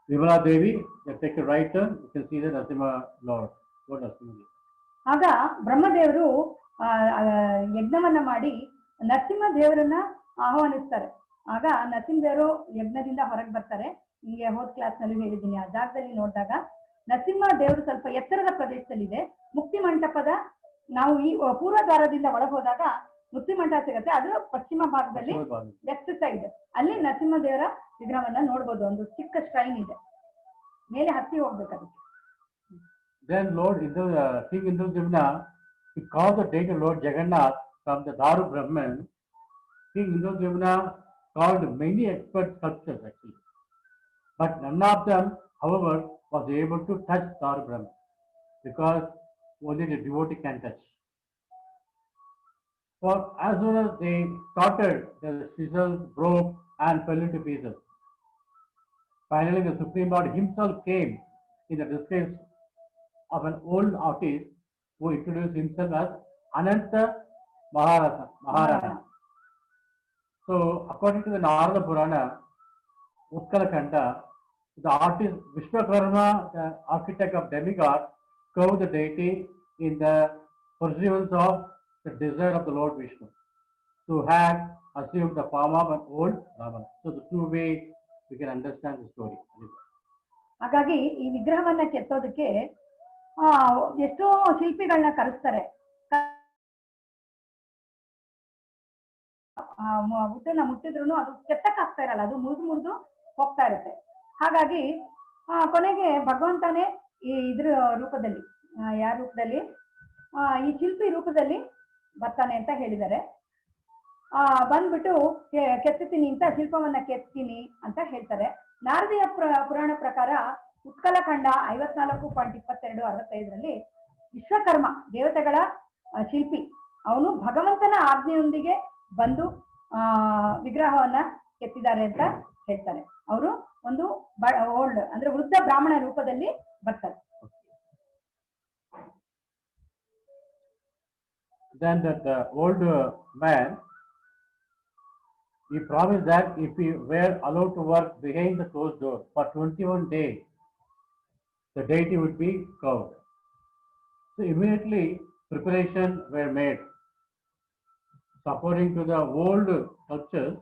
Vimala Devi, you take a right turn, you can see the Narasimha Lord Narasimha. ಆಗ ಬ್ರಹ್ಮದೇವರು ಯಜ್ಞವನ್ನ ಮಾಡಿ ನರಸಿಂಹ ದೇವರನ್ನ ಆಹ್ವಾನಿಸ್ತಾರೆ. ಆಗ ನರಸಿಂಹದೇವರು ಯಜ್ಞದಿಂದ ಹೊರಗೆ ಬರ್ತಾರೆ. ನಿಮಗೆ ಹೋದ class ನಲ್ಲಿ ಹೇಳಿದ್ದೀನಿ, ಆ ಜಾಗದಲ್ಲಿ ನೋಡಿದಾಗ ನರಸಿಂಹ ದೇವರು ಸ್ವಲ್ಪ ಎತ್ತರದ ಪ್ರದೇಶದಲ್ಲಿದೆ. ಮುಕ್ತಿ ಮಂಟಪದ ನಾವು ಈ ಪೂರ್ವ ದ್ವಾರದಿಂದ ಒಳಗೆ ಹೋದಾಗ ಮುಕ್ತಿ ಮಂಟಪ ಸಿಗತ್ತೆ, ಅದರ ಪಶ್ಚಿಮ ಭಾಗದಲ್ಲಿ ಲೆಫ್ಟ್ ಸೈಡ್ ಅಲ್ಲಿ ನರಸಿಂಹ ದೇವರ ವಿಗ್ರಹವನ್ನ ನೋಡ್ಬೋದು. ಒಂದು ಚಿಕ್ಕ ಶ್ರೈನ್ ಇದೆ, ಮೇಲೆ ಹತ್ತಿ ಹೋಗ್ಬೇಕು ಅದಕ್ಕೆ. Then Lord King Indradyumna, he called the deity Lord Jagannath from the Daru Brahman. King Indradyumna called many expert sculptors actually, but none of them, however, was able to touch Daru Brahman, because only the devotee can touch. For as soon as they started, the chisels broke and fell into pieces. Finally, the Supreme Lord himself came in the disguise of an old artist who who introduced himself as Ananta Maharana. So, according to the Narada Purana, Utkalakanda, the artist Vishwakarma, the architect of demigod, carved the deity in the pursuance of the desire of the Lord Vishnu, who had assumed the form of an old Ravana. So, the two way we can understand the story. ಹಾಗಾಗಿ ಈ ವಿಗ್ರಹವನ್ನ ಕೆತ್ತೋದಕ್ಕೆ ಎಷ್ಟೋ ಶಿಲ್ಪಿಗಳನ್ನ ಕರೆಸ್ತಾರೆ. ಉದ್ದನ್ನ ಮುಟ್ಟಿದ್ರು ಅದು ಕೆತ್ತಕ್ ಆಗ್ತಾ ಇರಲ್ಲ, ಅದು ಮುರಿದು ಹೋಗ್ತಾ ಇರುತ್ತೆ. ಹಾಗಾಗಿ ಕೊನೆಗೆ ಭಗವಂತನೇ ಇದ್ರ ರೂಪದಲ್ಲಿ, ಯಾರ ರೂಪದಲ್ಲಿ, ಈ ಶಿಲ್ಪಿ ರೂಪದಲ್ಲಿ ಬರ್ತಾನೆ ಅಂತ ಹೇಳಿದ್ದಾರೆ. ಬಂದ್ಬಿಟ್ಟು ಕೆತ್ತೀನಿ ಅಂತ, ಶಿಲ್ಪವನ್ನ ಕೆತ್ತೀನಿ ಅಂತ ಹೇಳ್ತಾರೆ. ನಾರದೀಯ ಪುರಾಣ ಪ್ರಕಾರ ಉತ್ಕಲಖಂಡ 54.22-65 ವಿಶ್ವಕರ್ಮ ದೇವತೆಗಳ ಶಿಲ್ಪಿ ಅವನು ಭಗವಂತನ ಆಜ್ಞೆಯೊಂದಿಗೆ ಬಂದು ವಿಗ್ರಹವನ್ನ ಕೆತ್ತಿದ್ದಾರೆ ಅಂತ ಹೇಳ್ತಾರೆ. ಅವರು ಒಂದು ಓಲ್ಡ್ ಅಂದ್ರೆ ವೃದ್ಧ ಬ್ರಾಹ್ಮಣ ರೂಪದಲ್ಲಿ ಬರ್ತಾರೆ. Then that old man, he promised that if we were allowed to work behind the closed door for 21 days, the deity would be carved. So immediately preparations were made. So according to the old sculptures,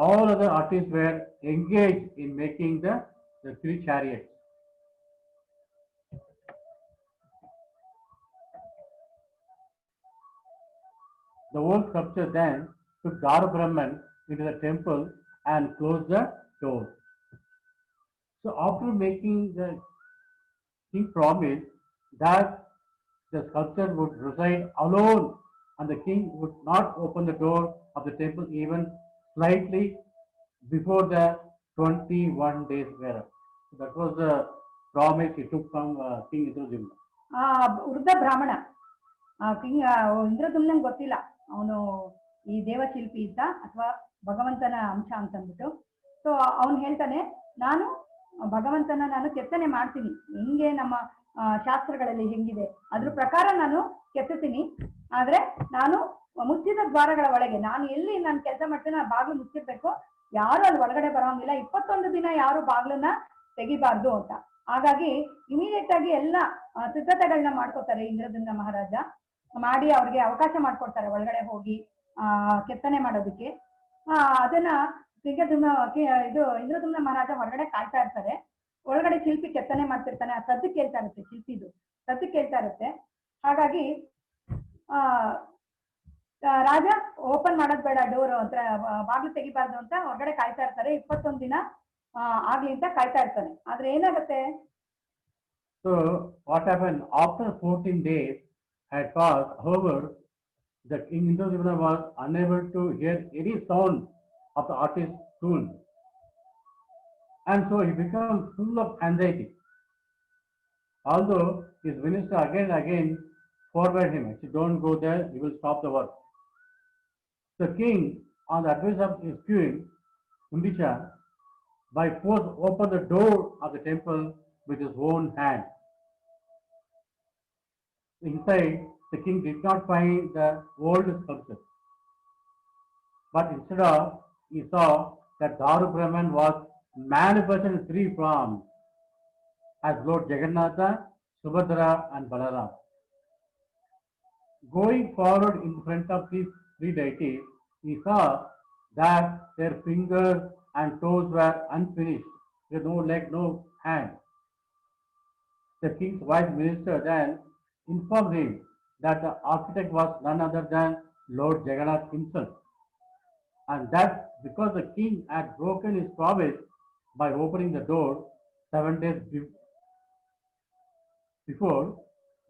all other artists were engaged in making the 3 chariots. The old sculpture then took Daru Brahman into the temple and closed the door. So after making the king promise that the sculpture would reside alone and the king would not open the door of the temple even slightly before the 21 days were up. So that was the promise he took from King Indradyumna. ವೃದ್ಧ ಬ್ರಾಹ್ಮಣ king ಇಂದ್ರದುಮ್ನಂಗೆ ಗೊತ್ತಿಲ್ಲ ಅವನು ಈ ದೇವಶಿಲ್ಪಿ ಇದ್ದ ಅಥವಾ ಭಗವಂತನ ಅಂಶ ಅಂತಂದ್ಬಿಟ್ಟು. ಸೊ ಅವನು ಹೇಳ್ತಾನೆ, ನಾನು ಭಗವಂತನ ನಾನು ಕೆತ್ತನೆ ಮಾಡ್ತೀನಿ, ಹೆಂಗೆ ನಮ್ಮ ಶಾಸ್ತ್ರಗಳಲ್ಲಿ ಹೆಂಗಿದೆ ಅದ್ರ ಪ್ರಕಾರ ನಾನು ಕೆತ್ತುತ್ತೀನಿ. ಆದ್ರೆ ನಾನು ಮುಚ್ಚಿದ ದ್ವಾರಗಳ ಒಳಗೆ, ನಾನು ಎಲ್ಲಿ ನಾನು ಕೆಲಸ ಮಾಡ್ತೀನಿ ಆ ಬಾಗ್ಲು ಮುಚ್ಚಿರ್ಬೇಕು, ಯಾರು ಅಲ್ಲಿ ಒಳಗಡೆ ಬರೋಂಗಿಲ್ಲ, 21 ದಿನ ಯಾರು ಬಾಗ್ಲನ್ನ ತೆಗಿಬಾರ್ದು ಅಂತ. ಹಾಗಾಗಿ ಇಮಿಡಿಯೇಟ್ ಆಗಿ ಎಲ್ಲ ಸಿದ್ಧತೆಗಳನ್ನ ಮಾಡ್ಕೋತಾರೆ ಇಂದ್ರದುಮ್ನ ಮಹಾರಾಜ. ಮಾಡಿ ಅವ್ರಿಗೆ ಅವಕಾಶ ಮಾಡ್ಕೊಡ್ತಾರೆ ಒಳಗಡೆ ಹೋಗಿ ಕೆತ್ತನೆ ಮಾಡೋದಕ್ಕೆ. ಅದನ್ನ ಇಂದ್ರದುಮ್ನ ಮಹಾರಾಜ ಹೊರಗಡೆ ಕಾಯ್ತಾ ಇರ್ತಾರೆ. ಒಳಗಡೆ ಶಿಲ್ಪಿ ಕೆತ್ತನೆ ಮಾಡ್ತಿರ್ತಾನೆ, ಆ ಸದ್ದು ಕೇಳ್ತಾ ಇರುತ್ತೆ, ಶಿಲ್ಪಿದು ಸದ್ದು ಕೇಳ್ತಾ ಇರುತ್ತೆ. ಹಾಗಾಗಿ ರಾಜ ಓಪನ್ ಮಾಡೋದ್ ಬೇಡ, ಡೋರ್ ಅಂತ ಬಾಗ್ಲು ತೆಗಿಬಾರ್ದು ಅಂತ ಹೊರಗಡೆ ಕಾಯ್ತಾ ಇರ್ತಾರೆ. 21 ದಿನ ಆಗ್ಲಿ ಅಂತ ಕಾಯ್ತಾ ಇರ್ತಾನೆ. ಆದ್ರೆ ಏನಾಗುತ್ತೆ, so what happened after 14 days had passed, however the king Indradyumna was unable to hear any sound of the artist's tool, and so he became full of anxiety. Although his minister again and again forward him, actually don't go there, you will stop the work. The king, on the advice of his queen Gundicha, by force opened the door of the temple with his own hand. Inside, the king did not find the old sculpture, but instead of, he saw that Daru Brahman was manifested in 3 forms as Lord Jagannatha, Subhadra and Balaram. Going forward in front of these 3 deities, he saw that their fingers and toes were unfinished, with no leg, no hand. The king's wise minister then informed him that the architect was none other than Lord Jagannath himself, and that because the king had broken his promise by opening the door 7 days before,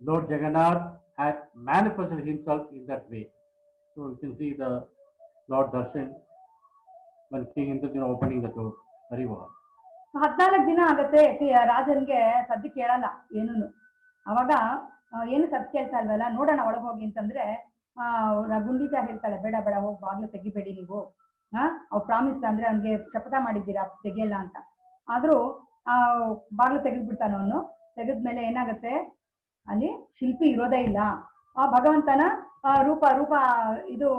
Lord Jagannath had manifested himself in that way. So you can see the Lord Darshan when King Indradyumna opening the door. Very well. 14 ದಿನ ಆಗತ್ತೆ ರಾಜನ್ಗೆ ಸದ್ದು ಕೇಳಲ್ಲ ಏನೂನು. ಅವಾಗ ಏನು ಸದ್ದು ಕೇಳ್ತಾ ಇಲ್ವಲ್ಲ, ನೋಡೋಣ ಒಳಗೆ ಹೋಗಿ ಅಂತಂದ್ರೆ ಗುಂಡಿಚ ಹೇಳ್ತಾಳೆ, ಬೇಡ ಬೇಡ ಹೋಗಿ ಬಾಗ್ಲು ತೆಗಿಬೇಡಿ ನೀವು, ಅವ್ರು ಪ್ರಾಮಿಸ್ ಅಂದ್ರೆ ಅವ್ನಿಗೆ ಶಪಥ ಮಾಡಿದ್ದೀರಾ ತೆಗಿಯಲ್ಲ ಅಂತ. ಆದ್ರೂ ಆ ಬಾಗ್ಲು ತೆಗೆದ್ಬಿಡ್ತಾನ ಅವನು. ತೆಗೆದ್ಮೇಲೆ ಏನಾಗುತ್ತೆ, ಅಲ್ಲಿ ಶಿಲ್ಪಿ ಇರೋದೇ ಇಲ್ಲ. ಆ ಭಗವಂತನ ರೂಪ ಇದು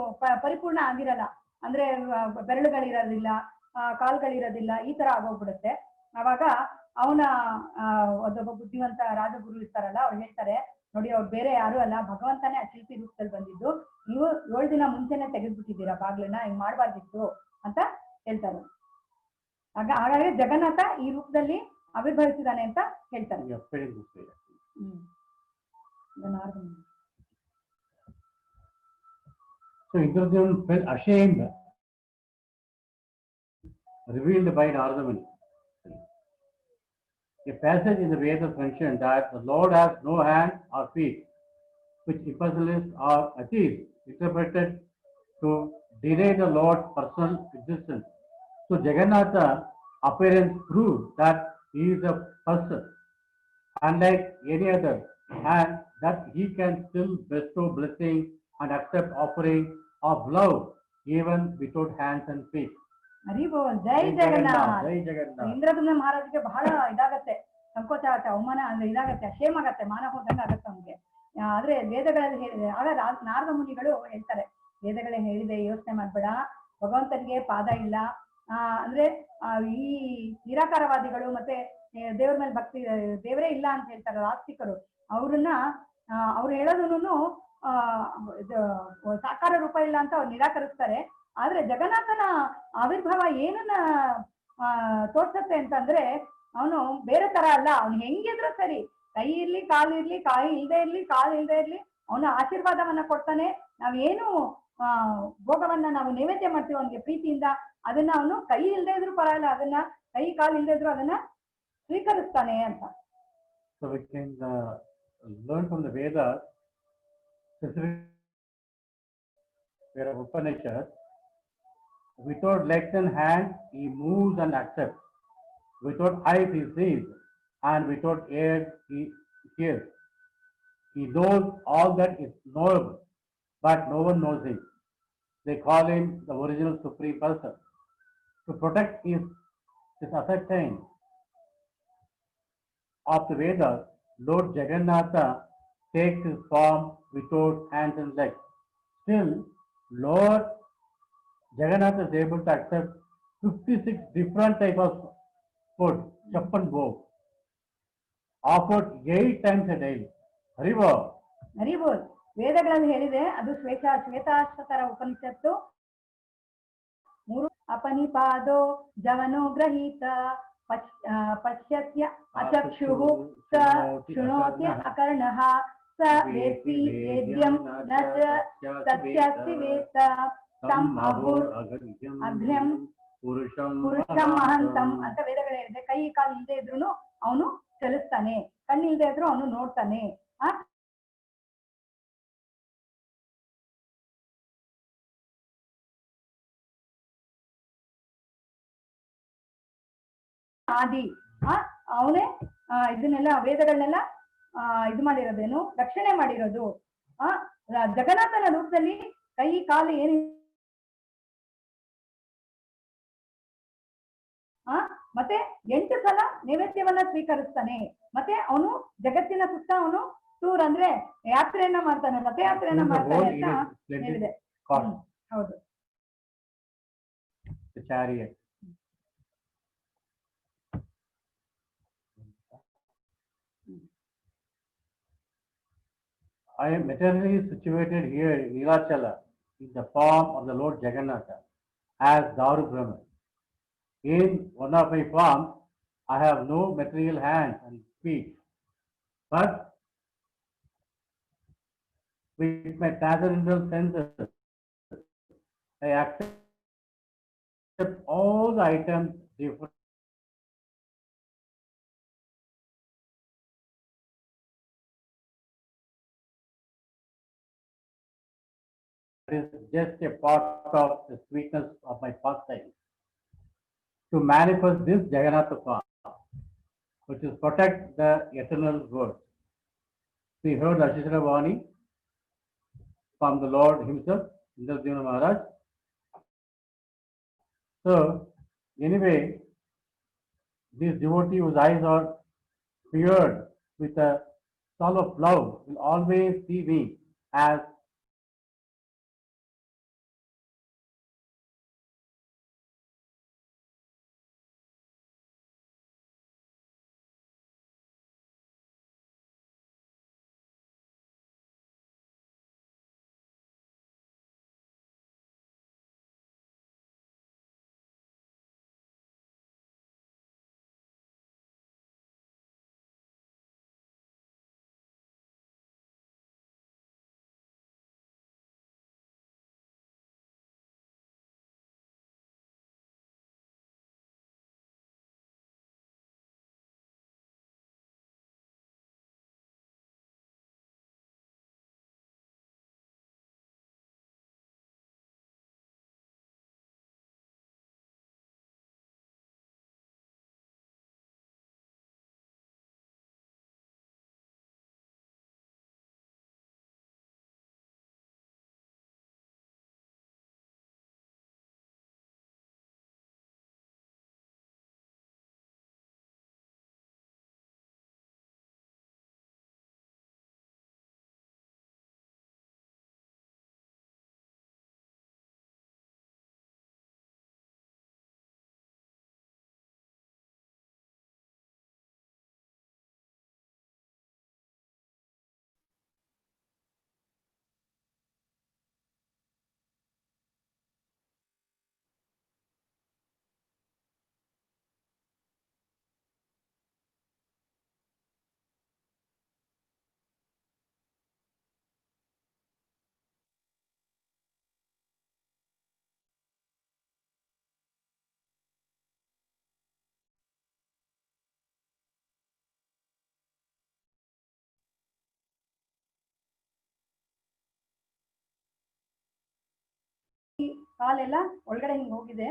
ಪರಿಪೂರ್ಣ ಆಗಿರಲ್ಲ. ಅಂದ್ರೆ ಬೆರಳುಗಳಿರೋದಿಲ್ಲ, ಕಾಲ್ಗಳಿರೋದಿಲ್ಲ, ಈ ತರ ಆಗೋಗ್ಬಿಡುತ್ತೆ. ಅವಾಗ ಅವನ ಒಬ್ಬ ಬುದ್ಧಿವಂತ ರಾಜಗುರು ಇರ್ತಾರಲ್ಲ, ಅವ್ರು ಹೇಳ್ತಾರೆ, ನೋಡಿ ಅವ್ರು ಬೇರೆ ಯಾರು ಅಲ್ಲ, ಭಗವಂತನೇ ಆ ಶಿಲ್ಪಿ ರೂಪದಲ್ಲಿ ಬಂದಿದ್ದು, ನೀವು 7 ದಿನ ಮುಂಚೆನೆ ತೆಗೆದ್ಬಿಟ್ಟಿದ್ದೀರಾ ಬಾಗ್ಲನ್ನ, ಹಿಂಗ್ ಮಾಡ್ಬಾರ್ದಿತ್ತು ಅಂತ ಹೇಳ್ತಾರೆ. ಹಾಗಾಗಿ ಜಗನ್ನಾಥ ಈ ರೂಪದಲ್ಲಿ ಆವಿರ್ಭವಿಸಿದಾನೆ ಅಂತ ಹೇಳ್ತಾರೆ. So Indradyumna felt ashamed, revealed by Narada. A passage in the Vedas mentioned that the Lord has no hand or feet, which impersonalists or atheists interpreted to deny the Lord's personal existence. So Jagannatha appearance proves that he is a person, unlike any other, and that he can still bestow blessing and accept offering of love even without hands and feet. ಹರಿ ಬೋಲ್, ಜೈ ಜಗನ್ನಾಥ್. ಜೈ ಜಗನ್ನಾಥ್. ಇಂದ್ರದ್ಯುಮ್ನ ಮಹಾರಾಜ್ಗೆ ಬಹಳ ಇದಾಗತ್ತೆ, ಸಂಕೋಚ ಆಗತ್ತೆ, ಅವಮಾನ ಅಂದ್ರೆ ಇದಾಗತ್ತೆ, Shem ಆಗತ್ತೆ, ಮಾನ ಹೋದಂಗ ಆಗತ್ತೆ ಅವ್ನಿಗೆ. ಆದ್ರೆ ವೇದಗಳಲ್ಲಿ ಹೇಳಿದೆ. ಆಗ ನಾರದ ಮುನಿಗಳು ಹೇಳ್ತಾರೆ, ವೇದಗಳೇ ಹೇಳಿದೆ, ಯೋಚನೆ ಮಾಡ್ಬೇಡ, ಭಗವಂತನಿಗೆ ಪಾದ ಇಲ್ಲ. ಅಂದ್ರೆ ಈ ನಿರಾಕಾರವಾದಿಗಳು ಮತ್ತೆ ದೇವ್ರ ಮೇಲೆ ಭಕ್ತಿ, ದೇವರೇ ಇಲ್ಲ ಅಂತ ಹೇಳ್ತಾರೆ ಆಸ್ತಿಕರು, ಅವ್ರು ಹೇಳೋದನ್ನು ಸಾಕಾರ ರೂಪ ಇಲ್ಲ ಅಂತ ಅವ್ರು ನಿರಾಕರಿಸ್ತಾರೆ. ಆದ್ರೆ ಜಗನ್ನಾಥನ ಆವಿರ್ಭಾವ ಏನನ್ನ ತೋರ್ಸತ್ತೆ ಅಂತಂದ್ರೆ, ಅವನು ಬೇರೆ ತರ ಅಲ್ಲ. ಅವ್ನು ಹೆಂಗಿದ್ರು ಸರಿ, ಕೈ ಇರ್ಲಿ ಕಾಲು ಇರ್ಲಿ, ಕಾಯಿ ಇಲ್ದೇ ಇರ್ಲಿ ಕಾಲು ಇಲ್ದೇ ಇರ್ಲಿ, ಅವನ ಆಶೀರ್ವಾದವನ್ನ ಕೊಡ್ತಾನೆ. ನಾವೇನು ಭೋಗವನ್ನ ನಾವು ನೈವೇದ್ಯ ಮಾಡ್ತೀವಿ ಅವನಿಗೆ ಪ್ರೀತಿಯಿಂದ, ಅದನ್ನ ಅವನು ಕೈ ಇಲ್ದೇ ಇದ್ರು ಪರವಾಗಿಲ್ಲ, ಅದನ್ನ ಕೈ ಕಾಲು ಇಲ್ದೇ ಇದ್ರು ಅದನ್ನ ಸ್ವೀಕರಿಸ್ತಾನೆ ಅಂತ. So we can learn from the Vedas, where Upanishad, without legs and hands he moves and accepts, without eyes he sees, and without ears he hears. He knows all that is knowable, but no one knows him. They call him the original supreme person. To protect his ascertained of the Vedas, Lord Jagannatha takes his form without hands and legs. Still, Lord Jagannatha is able to accept 56 different types of food, chappan bhog, offered 8 times a day. Haribo. ಹರಿಬೋಲ್. ವೇದಗಳಲ್ಲಿ ಹೇಳಿದೆ, ಅದು ಶ್ವೇತಾಶ್ವತರ ಉಪನಿಷತ್ತು 3. ಅಪನಿಪಾದೋ ಜವನೋ ಗ್ರಹೀತ ಪಶ್ಯತ್ಯ ಅಚಕ್ಷುಃ ಸ ಶೃಣೋತಿ ಅಕರ್ಣಃ ಸ ವೇತ್ತಿ ವೇದ್ಯಂ ನ ಸತ್ಯಸ್ತಿ ವೇತ್ತ ತಂ ಅಭುರ್ ಅಘ್ರ್ಯಂ ಪುರುಷಂ ಮಹಂತಂ ಅಂತ ವೇದಗಳು ಹೇಳಿದೆ. ಕೈ ಕಾಲು ಇಲ್ಲದೆ ಇದ್ರು ಅವನು ಚಲಿಸ್ತಾನೆ, ಕಣ್ಣಿಲ್ದೇ ಇದ್ರು ಅವನು ನೋಡ್ತಾನೆ. ಆದಿ ಅವನೇ ಇದನ್ನೆಲ್ಲ ವೇದಗಳನ್ನೆಲ್ಲ ಇದು ಮಾಡಿರೋದೇನು, ರಕ್ಷಣೆ ಮಾಡಿರೋದು. ಜಗನ್ನಾಥನ ರೂಪದಲ್ಲಿ ಕೈ ಕಾಲು ಏನು ಮತ್ತೆ 8 ಸಲ ನೈವೇದ್ಯವನ್ನ ಸ್ವೀಕರಿಸ್ತಾನೆ. ಮತ್ತೆ ಅವನು ಜಗತ್ತಿನ ಸುತ್ತ ಅವನು ಟೂರ್ ಅಂದ್ರೆ ಯಾತ್ರೆಯನ್ನ ಮಾಡ್ತಾನೆ, ರಥಯಾತ್ರೆಯನ್ನ ಮಾಡ್ತಾನೆ ಅಂತ ಹೇಳಿದೆ. ಹೌದು. I am materially situated here in Nilachala in the form of the Lord Jagannatha as Daru Brahman. In one of my forms, I have no material hands and feet, but with my transcendental senses, I accept all the items different. Is just a part of the sweetness of my pastime. To manifest this Jagannatha form, which is protect the eternal world. We heard Ashishara Vani from the Lord himself, Indradyumna Maharaj, So, anyway, this devotee whose eyes are peered with a soul of love will always see me as ಕಾಲೆಲ್ಲ ಒಳಗಡೆ ಹಿಂಗ್ ಹೋಗಿದೆ.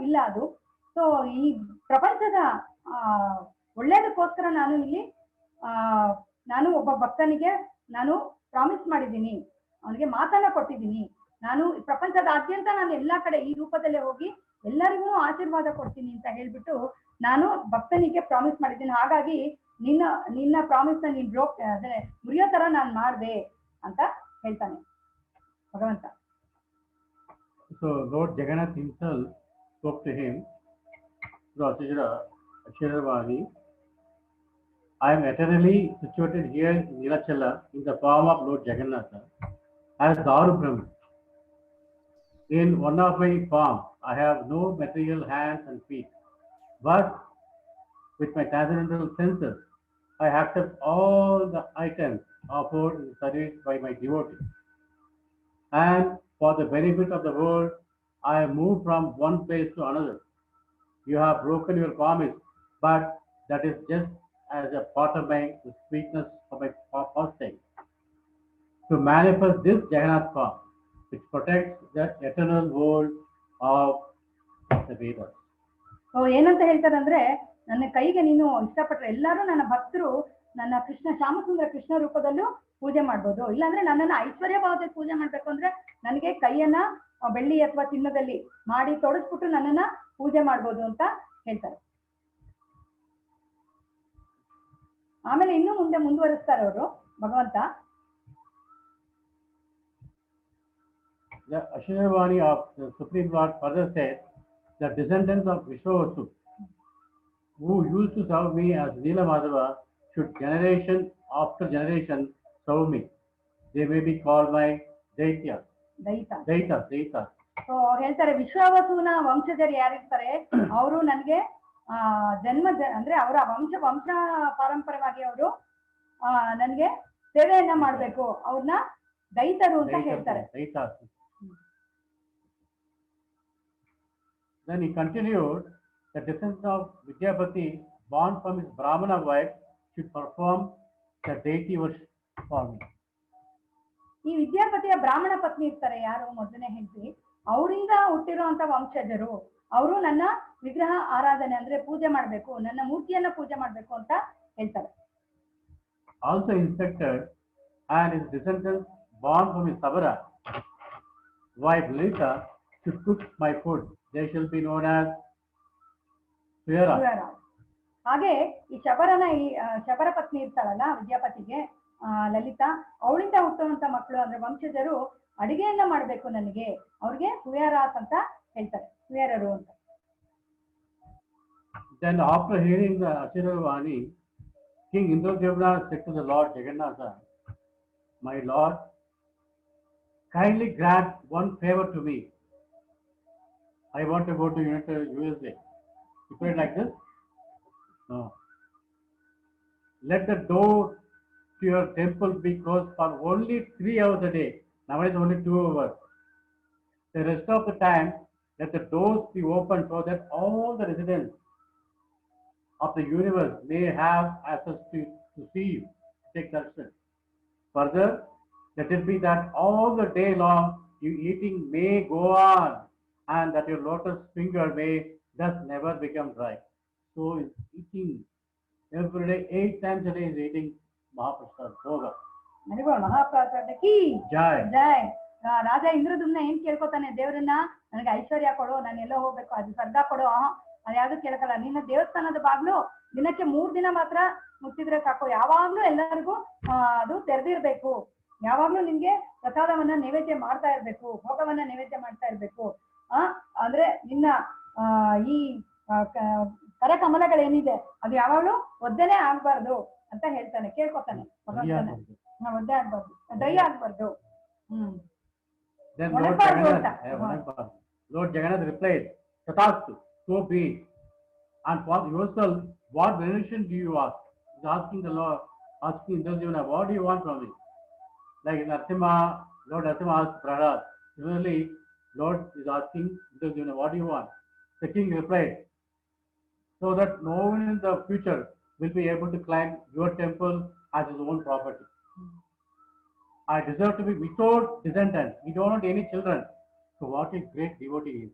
ಇಲ್ಲ ಅದು. So ಈ ಪ್ರಪಂಚದ ಒಳ್ಳೇದಕ್ಕೋಸ್ಕರ ನಾನು ಇಲ್ಲಿ ನಾನು ಒಬ್ಬ ಭಕ್ತನಿಗೆ ನಾನು ಪ್ರಾಮಿಸ್ ಮಾಡಿದ್ದೀನಿ, ಅವನಿಗೆ ಮಾತನ್ನ ಕೊಟ್ಟಿದ್ದೀನಿ. ನಾನು ಪ್ರಪಂಚದಾದ್ಯಂತ ನಾನು ಎಲ್ಲಾ ಕಡೆ ಈ ರೂಪದಲ್ಲೇ ಹೋಗಿ ಎಲ್ಲರಿಗೂ ಆಶೀರ್ವಾದ ಕೊಡ್ತೀನಿ ಅಂತ ಹೇಳ್ಬಿಟ್ಟು ನಾನು ಭಕ್ತನಿಗೆ ಪ್ರಾಮಿಸ್ ಮಾಡಿದ್ದೀನಿ. ಹಾಗಾಗಿ ನಿನ್ನ ಪ್ರಾಮಿಸ್ ನ ನೀನ್ ಅದೇ ಮುರಿಯೋ ತರ ನಾನ್ ಮಾಡ್ದೆ ಅಂತ ಹೇಳ್ತಾನೆ ಭಗವಂತ. So Lord Jagannath himself spoke to him through Ashirvani. I am eternally situated here in Nilachala in the form of Lord Jagannath as Daru Brahma. In one of my forms, I have no material hands and feet, but with my transcendental senses, I accept all the items offered in service by my devotee. And for the benefit of the world, I move from one place to another. You have broken your promise, but that is just as a part of my sweetness of my pastime. To manifest this Jagannath form, which protects the eternal world of the Vedas. So ಏನಂತ ಹೇಳ್ತಾರಂದ್ರೆ, ನನ್ನ ಕೈಗೆ ನೀನು ಇಷ್ಟಪಟ್ರೆ ಎಲ್ಲರೂ ನನ್ನ ಭಕ್ತರು ನನ್ನ ಕೃಷ್ಣ ಶ್ಯಾಮಸುಂದರ ಕೃಷ್ಣ ರೂಪದಲ್ಲೂ ಪೂಜೆ ಮಾಡ್ಬೋದು. ಇಲ್ಲಾಂದ್ರೆ ನನ್ನನ್ನು ಐಶ್ವರ್ಯ ಭಾವದಲ್ಲಿ ಪೂಜೆ ಮಾಡ್ಬೇಕು ಅಂದ್ರೆ ನನಗೆ ಕೈಯನ್ನ ಬೆಳ್ಳಿ ಅಥವಾ ಚಿನ್ನದಲ್ಲಿ ಮಾಡಿ ತೊಡಸ್ಬಿಟ್ಟು ನನ್ನನ್ನ ಪೂಜೆ ಮಾಡ್ಬೋದು ಅಂತ ಹೇಳ್ತಾರೆ. ಆಮೇಲೆ ಇನ್ನು ಮುಂದೆ ಮುಂದುವರಿಸ್ತಾರೆ ಅವರು ಭಗವಂತ. The Ashirvani of the Supreme Lord further says, the descendants of Vishwavasu, who used to serve me as Neela Madhava, should generation after generation serve me. They may be called my Daitya. Daita. So ಹೇಳ್ತಾರೆ, ವಿಶ್ವಾವಸುನ ವಂಶಜರು ಯಾರಿರ್ತಾರೆ ಅವರು ನನ್ಗೆ ಅಂದ್ರೆ ಅವರ ವಂಶ ಪಾರಂಪರ್ಯವಾಗಿ ಅವರು ನನ್ಗೆ ಸೇವೆಯನ್ನ ಮಾಡ್ಬೇಕು, ಅವ್ರನ್ನ ದೈತರು ಅಂತ ಹೇಳ್ತಾರೆ. Then he continued, the descendants of Vidyapati born from his Brahmana wife should perform the deity worship for me. ಈ ವಿದ್ಯಾಪತಿಯ ಬ್ರಾಹ್ಮಣ ಪತ್ನಿ ಇರ್ತಾರೆ ಯಾರು ಮೊದಲನೇ ಹೆಂಡತಿ, ಅವರಿಂದ ಹುಟ್ಟಿರುವಂತ ವಂಶಜರು ಅವರು ನನ್ನ ವಿಗ್ರಹ ಆರಾಧನೆ ಅಂದ್ರೆ ಪೂಜೆ ಮಾಡ್ಬೇಕು, ನನ್ನ ಮೂರ್ತಿಯನ್ನ ಪೂಜೆ ಮಾಡ್ಬೇಕು ಅಂತ ಹೇಳ್ತಾರೆ. Also instructed, and his descendants born from his Sabara wife Lita should cook my food they shall be known as Suyara. ಸುಯರ. ಹಾಗೆ ಈ ಶಬರ ಪತ್ನಿ ಇರ್ತಾಳಲ್ಲ ವಿದ್ಯಾಪತಿಗೆ, ಲಲಿತಾ, ಅವಳಿಂದ ಹುಟ್ಟುವಂತ ಮಕ್ಕಳು ಅಂದ್ರೆ ವಂಶಜರು ಅಡಿಗೆಯನ್ನ ಮಾಡ್ಬೇಕು ನನಗೆ, ಅವ್ರಿಗೆ ಸುಯರಾಸ್ ಅಂತ ಹೇಳ್ತಾರೆ, ಸುಯರರು ಅಂತ. Then after hearing the Achirvani, King Indradyumna said to the Lord Jagannatha, my Lord, kindly grant one favor to me. I want to go to USA. He prayed like this. No. Let the door to your temple be closed for only 3 hours a day. Nowadays only 2 hours. The rest of the time, let the doors be open so that all the residents of the universe may have access to see you, take darshan. Further, let it be that all the day long your eating may go on and that your lotus finger may thus never become dry. So is eating every day, 8 times a day is eating Mahaprasad, Bhoga. ಮಹಾಪ್ರಸಾದಕ್ಕೆ Jai. ಜೈ. ರಾಜ ಇಂದ್ರದುಮ್ನ ಏನ್ ಕೇಳ್ಕೊತಾನೆ, ದೇವ್ರನ್ನ ನನಗೆ ಐಶ್ವರ್ಯ ಕೊಡು, ನಾನು ಎಲ್ಲೋ ಹೋಗ್ಬೇಕು, ಅದು ಸ್ವರ್ಗ ಕೊಡು, ಅದ್ಯಾವ್ದು ಕೇಳ್ಕಲ್ಲ. ನಿನ್ನ ದೇವಸ್ಥಾನದ ಬಾಗ್ಲು ದಿನಕ್ಕೆ 3 ದಿನ ಮಾತ್ರ ಮುಚ್ಚಿದ್ರೆ ಸಾಕು, ಯಾವಾಗ್ಲೂ ಎಲ್ಲರಿಗೂ ಅದು ತೆರೆದಿರ್ಬೇಕು, ಯಾವಾಗ್ಲೂ ನಿನ್ಗೆ ಪ್ರಸಾದವನ್ನ ನೈವೇದ್ಯ ಮಾಡ್ತಾ ಇರ್ಬೇಕು, ಭೋಗವನ್ನ ನೈವೇದ್ಯ ಮಾಡ್ತಾ ಇರ್ಬೇಕು. ಅಂದ್ರೆ ನಿನ್ನ ಈ ಕರಕಮಲಗಳೇನಿದೆ ಅದು ಯಾವಾಗ್ಲೂ ಒದ್ದೆನೆ ಆಗ್ಬಾರ್ದು ಅಂತ ಹೇಳ್ತಾನೆ, ಕೇಳ್ಕೊತಾನೆ ಭಗವಂತನ. ಒದ್ದೆ ಆಗ್ಬಾರ್ದು, ಡ್ರೈ ಆಗ್ಬಾರ್ದು. Then Lord Jagannath replied, Tathastu, so be it. And for yourself, what benediction do you ask? He's asking the Lord, asking Indradyumna, what do you want from me? Like Narasimha, Lord Narasimha asked Prahlad. Similarly, Lord is asking Indradyumna, what do you want? The king replied, so that no one in the future will be able to claim your temple as his own property. I deserve to be without descendants. We don't want any children. So what a great devotee he is.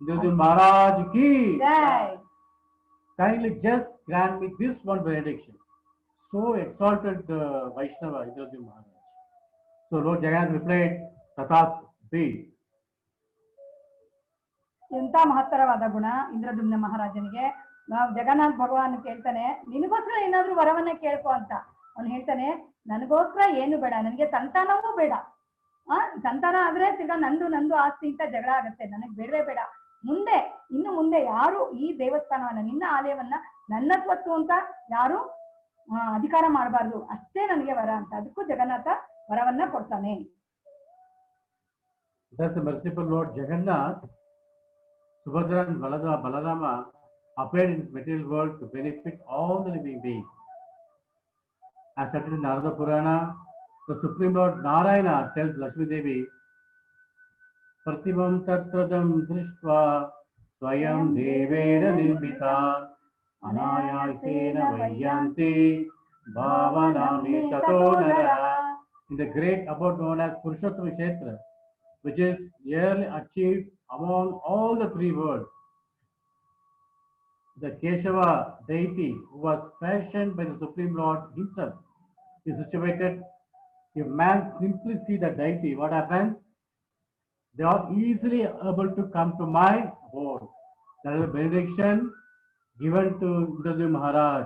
Indradyumna Maharaj ki Jai. kindly just grant me this one benediction. So exalted Vaishnava Indradyumna Maharaj. So Lord Jagannath replied, Tathastu, be it. ಎಂತ ಮಹತ್ತರವಾದ ಗುಣ ಇಂದ್ರದುಮ್ನ ಮಹಾರಾಜನಿಗೆ. ನಾವು ಜಗನ್ನಾಥ್ ಭಗವಾನ್ ಕೇಳ್ತಾನೆ, ನಿನಗೋಸ್ಕರ ಏನಾದ್ರೂ ವರವನ್ನ ಕೇಳ್ಕೊ ಅಂತ. ಅವ್ನು ಹೇಳ್ತಾನೆ, ನನಗೋಸ್ಕರ ಏನು ಬೇಡ, ನನಗೆ ಸಂತಾನವೂ ಬೇಡ. ಸಂತಾನ ಆದ್ರೆ ತಿರ್ಗಾ ನಂದು ಆಸ್ತಿ ಅಂತ ಜಗಳ ಆಗತ್ತೆ, ನನಗ್ ಬೇಡವೇ ಬೇಡ. ಇನ್ನು ಮುಂದೆ ಯಾರು ಈ ದೇವಸ್ಥಾನವನ್ನ, ನಿನ್ನ ಆಲಯವನ್ನ ನನ್ನ ಸ್ವತ್ತು ಅಂತ ಯಾರು ಅಧಿಕಾರ ಮಾಡಬಾರ್ದು, ಅಷ್ಟೇ ನನಗೆ ವರ ಅಂತ. ಅದಕ್ಕೂ ಜಗನ್ನಾಥ ವರವನ್ನ ಕೊಡ್ತಾನೆ. Thus the merciful Lord Jagannath, Subhadra and Balarama appeared in this material world to benefit all the living beings. As stated in Narada Purana, the Supreme Lord Narayana tells Lakshmi Devi, Pratibam Tatradam Drishtva Swayam Devera Nirbhita Anayasena Vayyanti Bhavanami Tato Nara. In the great abode known as Purushottama Kshetra, which is yearly achieved among all the 3 worlds, the Keshava deity, who was fashioned by the Supreme Lord himself, is situated. If man simply see the deity, what happens? They are easily able to come to my abode. That is a benediction given to Indradyumna Maharaj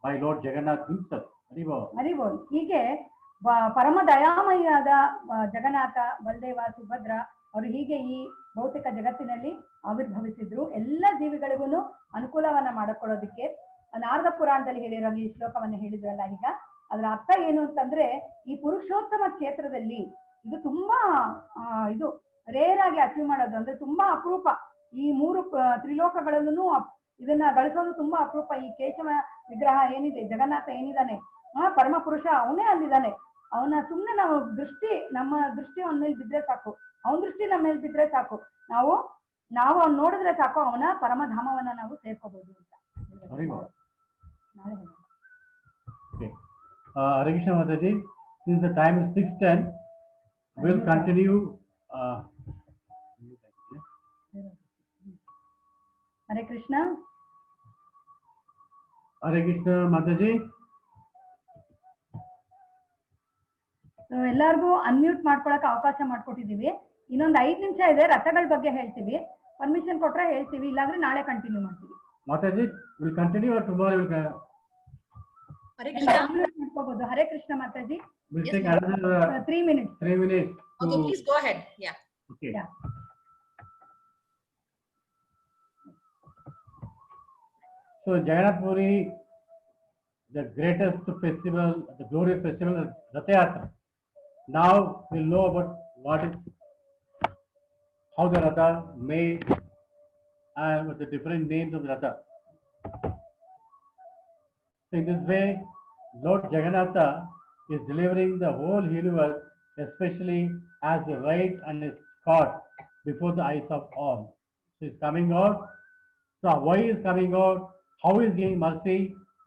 by Lord Jagannath himself. ಹರಿಬೋಲ್. ಹೀಗೆ ಪರಮ ದಯಾಮಯಿಯಾದ ಜಗನ್ನಾಥ, ಬಲದೇವ, ಸುಭದ್ರ ಅವರು ಹೀಗೆ ಈ ಭೌತಿಕ ಜಗತ್ತಿನಲ್ಲಿ ಆವಿರ್ಭವಿಸಿದ್ರು. ಎಲ್ಲ ಜೀವಿಗಳಿಗೂ ಅನುಕೂಲವನ್ನ ಮಾಡಿಕೊಳ್ಳೋದಕ್ಕೆ ನಾರದ ಪುರಾಣದಲ್ಲಿ ಹೇಳಿರೋ ಈ ಶ್ಲೋಕವನ್ನ ಹೇಳಿದ್ರಲ್ಲ, ಈಗ ಅದರ ಅರ್ಥ ಏನು ಅಂತಂದ್ರೆ, ಈ ಪುರುಷೋತ್ತಮ ಕ್ಷೇತ್ರದಲ್ಲಿ ಇದು ತುಂಬಾ ಇದು ರೇರ್ ಆಗಿ ಅಚೀವ್ ಮಾಡೋದು, ಅಂದ್ರೆ ತುಂಬಾ ಅಪರೂಪ. ಈ 3 ತ್ರಿಲೋಕಗಳಲ್ಲೂ ಇದನ್ನ ಗಳಿಸೋದು ತುಂಬಾ ಅಪರೂಪ. ಈ ಕೇಶವ ವಿಗ್ರಹ ಏನಿದೆ, ಜಗನ್ನಾಥ ಏನಿದ್ದಾನೆ, ಪರಮ ಪುರುಷ ಅವನೇ ಅಲ್ಲಿದ್ದಾನೆ. ಅವನ ಸುಮ್ಮನೆ ನಾವು ನಮ್ಮ ದೃಷ್ಟಿ ಅವನ ಮೇಲೆ ಬಿದ್ರೆ ಸಾಕು, ಅವನ ದೃಷ್ಟಿ ನಮ್ಮ ಮೇಲೆ ಬಿದ್ರೆ ಸಾಕು, ನಾವು ಅವ್ನು ನೋಡಿದ್ರೆ ಸಾಕು, ಅವನ ಪರಮಧಾಮವನ್ನ ನಾವು ಸೇರ್ಕೋಬಹುದು ಅಂತ. Okay. Hare Krishna Mataji, since the time is 6:10, we'll continue. Hare Krishna. Hare Krishna Mataji. ಎಲ್ಲರಿಗೂ ಅನ್ಮ್ಯೂಟ್ ಮಾಡ್ಕೊಳಕ್ ಅವಕಾಶ ಮಾಡ್ಕೊಟ್ಟಿದೀವಿ. ಇನ್ನೊಂದು 5 ನಿಮಿಷ ಇದೆ, ರಥಗಳ ಬಗ್ಗೆ ಹೇಳ್ತೀವಿ. ಪರ್ಮಿಷನ್ ಕೊಟ್ರೆ ಹೇಳ್ತೀವಿ, ಇಲ್ಲಾಂದ್ರೆ ನಾಳೆ ಕಂಟಿನ್ಯೂ ಮಾಡ್ತೀವಿ. Mataji, will continue or tomorrow will Hare Krishna. ಮಾಡ್ಕೋಬಹುದು. Hare Krishna Mataji. we'll Yes, take ma'am. another 3 minutes. 3 minutes. Okay, please go ahead. Yeah. Okay. Yeah. So Jagannath Puri, the greatest festival, the glorious festival is Ratha Yatra. Now we'll know about what is, how the Ratha made and what the different names of the Ratha. So in this way, Lord Jagannatha is delivering the whole universe, especially as the right and his caught before the eyes of all. So he's coming out. So why he is coming out? How he is giving mercy?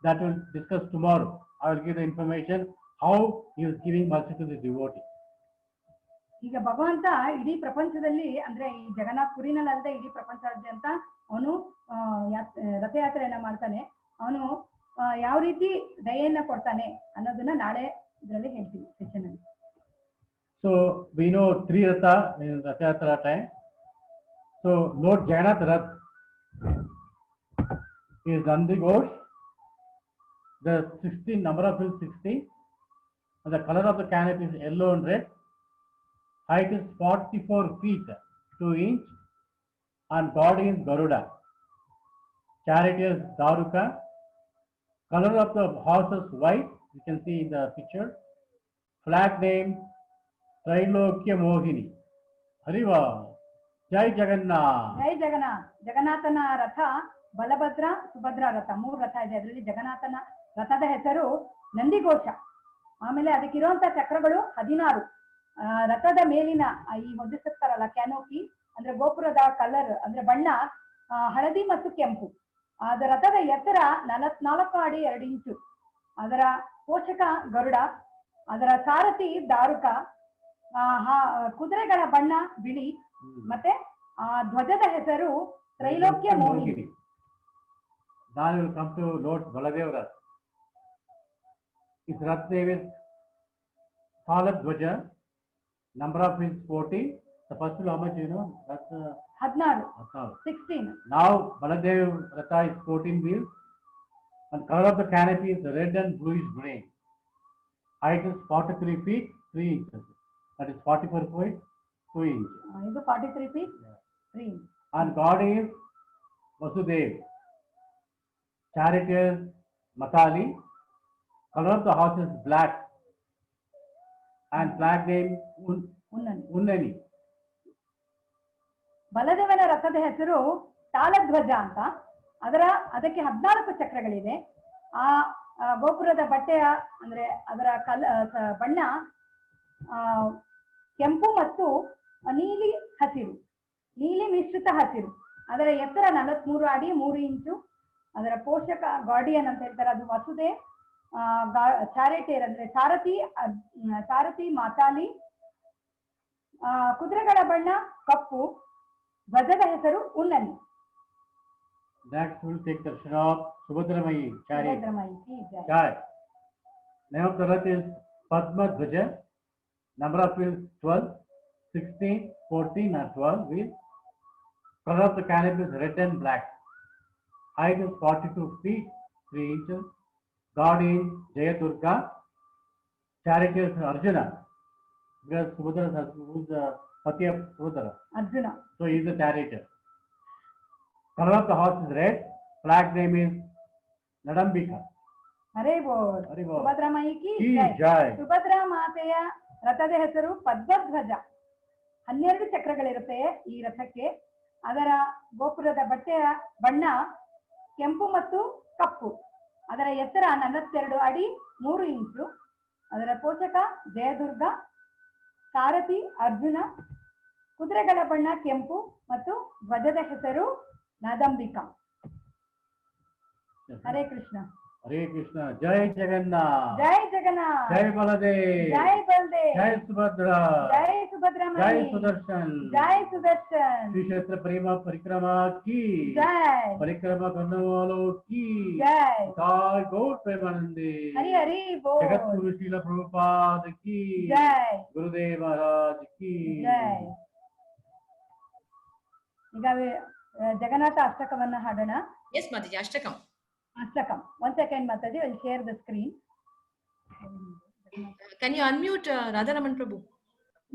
That we'll discuss tomorrow. I will give the information how he is giving mercy to the devotee. ಈಗ ಭಗವಂತ ಇಡೀ ಪ್ರಪಂಚದಲ್ಲಿ, ಅಂದ್ರೆ ಈ ಜಗನ್ನಾಥ್ ಪುರಿನಲ್ಲಿ ಅಲ್ಲದೆ ಇಡೀ ಪ್ರಪಂಚಾದ್ಯಂತ ಅವನು ರಥಯಾತ್ರೆಯನ್ನ ಮಾಡ್ತಾನೆ. ಅವನು ಯಾವ ರೀತಿ ದಯೆಯನ್ನ ಕೊಡ್ತಾನೆ ಅನ್ನೋದನ್ನ ನಾಳೆ ಇದರಲ್ಲಿ ಹೇಳ್ತೀವಿ ಸೆಷನ್ ಅಲ್ಲಿ. So we know 3 Ratha in Ratha Yatra time. So Lord Jagannath Rath is Nandi Ghosh. The 16 number of is 60, and the color of the canopy is yellow and red. Height is 44 feet 2 inch, and body is Garuda. Chariot is Daruka. Color of the horse is white. You can see in the picture. Flag name Trailokya Mohini. Hariva. Jai Jagannath. ಜೈ ಜಗನ್ನಾಥ್. ಜಗನ್ನಾಥನ ರಥ ಬಲಭದ್ರ ಸುಭದ್ರ ರಥ, 3 ರಥ ಇದೆ. ಅದರಲ್ಲಿ ಜಗನ್ನಾಥನ ರಥದ ಹೆಸರು ನಂದಿಘೋಷ. ಆಮೇಲೆ ಅದಕ್ಕಿರುವಂತ ಚಕ್ರಗಳು 16. ರಥದ ಮೇಲಿನ ಈ ಹೊದಿಸುತ್ತಾರಲ್ಲ ಕ್ಯಾನೋಪಿ, ಅಂದ್ರೆ ಗೋಪುರದ ಕಲರ್ ಅಂದ್ರೆ ಬಣ್ಣ ಹಳದಿ ಮತ್ತು ಕೆಂಪು. ಅದರ ರಥದ ಎತ್ತರ 44 ಅಡಿ 2 ಇಂಚು. ಅದರ ಪೋಷಕ ಗರುಡ, ಅದರ ಸಾರಥಿ ದಾರುಕ, ಕುದುರೆಗಳ ಬಣ್ಣ ಬಿಳಿ, ಮತ್ತೆ ಧ್ವಜದ ಹೆಸರು ತ್ರೈಲೋಕ್ಯ Mohini. Now we will come to Lord Baladev Rath. His Rath name is Salat Dvaja. Number of is 40. The first one, how much you know? That's 16. 16. Now Baladev Ratha is 14 wheels. And color of the canopy is red and bluish green. Height is 43 feet 3 inches. That is 44 feet 2 inches. ಇದು 43 feet 3 inches. And God is Vasudev. Chariot is Matali. Color of the horse is black. And flag name Unnani. ಬಲದೇವನ ರಥದ ಹೆಸರು ತಾಳಧ್ವಜ ಅಂತ. ಅದಕ್ಕೆ 14 ಚಕ್ರಗಳಿವೆ. ಆ ಗೋಪುರದ ಬಟ್ಟೆಯ ಅಂದ್ರೆ ಅದರ ಬಣ್ಣ ಕೆಂಪು ಮತ್ತು ನೀಲಿ ಹಸಿರು, ನೀಲಿ ಮಿಶ್ರಿತ ಹಸಿರು. ಅದರ ಎತ್ತರ 43 ಅಡಿ 3 ಇಂಚು. ಅದರ ಪೋಷಕ ಗಾರ್ಡಿಯನ್ ಅಂತ ಹೇಳ್ತಾರೆ, ಅದು ವಸುದೇವ್. ಚಾರಿಟೇರ್ ಅಂದ್ರೆ ಸಾರಥಿ ಮಾತಾಲಿ. ಕುದುರೆಗಳ ಬಣ್ಣ ಕಪ್ಪು. ಧ್ವಜದ ಹೆಸರು ಉನ್ನನಿ. Next we will take darshan of Subhadramayi chariot. ಸುಭದ್ರಮಯಿ Ki Jai. Jai. Name of the Rath is Padma Dhwaja. Number of wheels 12, 16, 14 and 12 wheels. Color of the canopy is red and black. Height is 42 feet 3 inches. God is Jaya Durga. Chariot is Arjuna. Because Subhadra is the Pati of Subhadra. Arjuna. So he is the charioteer. Color of the horse is red. Flag name is Nadambika. Hare bowl. Hari bowl. ಸುಭದ್ರಮಯಿ Ki Ki Jai. Jai. Subhadra ಮಾತೆಯ ರಥದ ಹೆಸರು ಪದ್ಮಧ್ವಜ. 12 ಚಕ್ರಗಳಿರುತ್ತೆ ಈ ರಥಕ್ಕೆ. ಅದರ ಗೋಪುರದ ಬಟ್ಟೆಯ ಬಣ್ಣ ಕೆಂಪು ಮತ್ತು ಕಪ್ಪು. ಅದರ ಎತ್ತರ 42 ಅಡಿ 3 ಇಂಚು. ಅದರ ಪೋಷಕ ಜಯದುರ್ಗ. ಸಾರಥಿ ಅರ್ಜುನ. ಕುದುರೆಗಳ ಬಣ್ಣ ಕೆಂಪು ಮತ್ತು ಧ್ವಜದ ಹೆಸರು ನಾದಂಬಿಕಾ. Hare Krishna. Hare Krishna. Jai Jagannath. ಜೈ ಜಗನ್ನಾಥ್. Jai Baladev. ಜೈ ಬಲದೇವ್. Jai Subhadra. ಜೈ ಸುಭದ್ರಮಯಿ. Jai Sudarshan. ಜೈ Sudarshan. Shri Kshetra Prema Parikrama ki. ಜೈ. Parikrama karne walo ki. ಜೈ. Jai Gaur Premanande. ಹರಿ ಹರಿ ಬೋಲ್. Jagat Guru Srila Prabhupada ki. ಜೈ. Gurudev Maharaj ki. ಜೈ. ಈಗ ಜಗನ್ನಾಥ ಅಷ್ಟಕವನ್ನ ಹಾಡೋಣ. Yes, Mataji, Ashtakam. ಅಷ್ಟಕಂ. 1 second Mataji, I will share the screen. Can you unmute Radharaman Prabhu?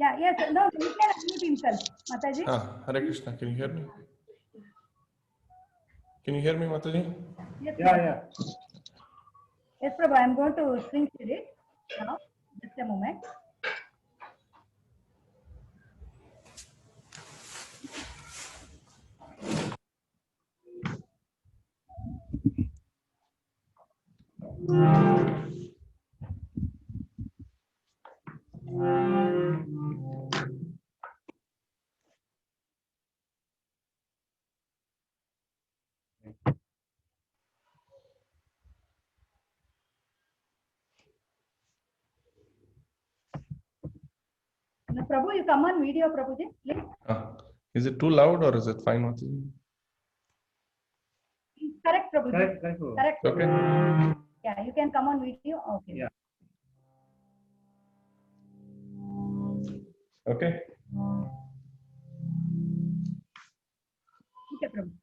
Yeah, yes, no, he can unmute himself. Mataji. Hare Krishna, can you hear me? Can you hear me, Mataji? Yes, Yeah. Yes, Prabhu, I am going to screen share it now. Just a moment. No, Prabhu, you come on video, Prabhuji, please. Is it too loud or is it fine, Mataji? Correct, Prabhuji. Correct. Correct. Okay. Yeah, you can come on video. Okay. Yeah. Okay. Okay, Prabhu.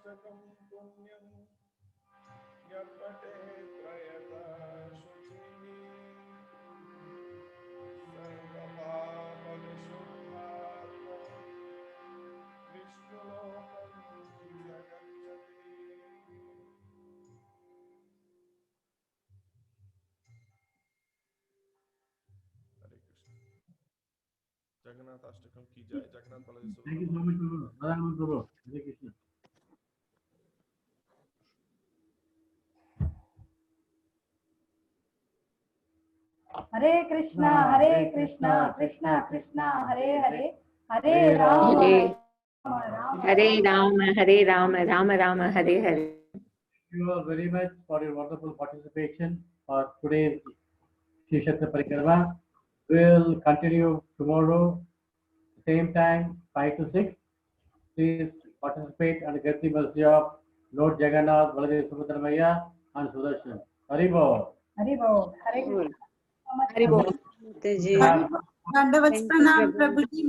जगनाथाष्टकं पुण्यं यत्पठे त्रयदा शुचिः सर्वपापविशुद्धात्मा विष्णुलोकं जगच्छति। हरे कृष्ण। जगन्नाथाष्टकम की जय। Jagannath Balaji Thank you so much, Prabhu. Radharaman Prabhu. Hare Krishna. Hare Krishna Krishna Krishna Hare Hare Hare Ram Hare Ram Hare Ram Hare Ram Ram Ram Hare Hare. Thank you all very much for your wonderful participation for today's Shri Shakti Parikrama. We'll continue tomorrow, same time, 5 to 6. Please participate and get the message of Lord Jagannath, Baladev Subhadramaya, and Sudarshan. Haribo. हरिबो हरे कृष्ण हरि बोल माताजी. Yeah. दंडवत Thank you, प्रणाम प्रभु. प्रभु जी.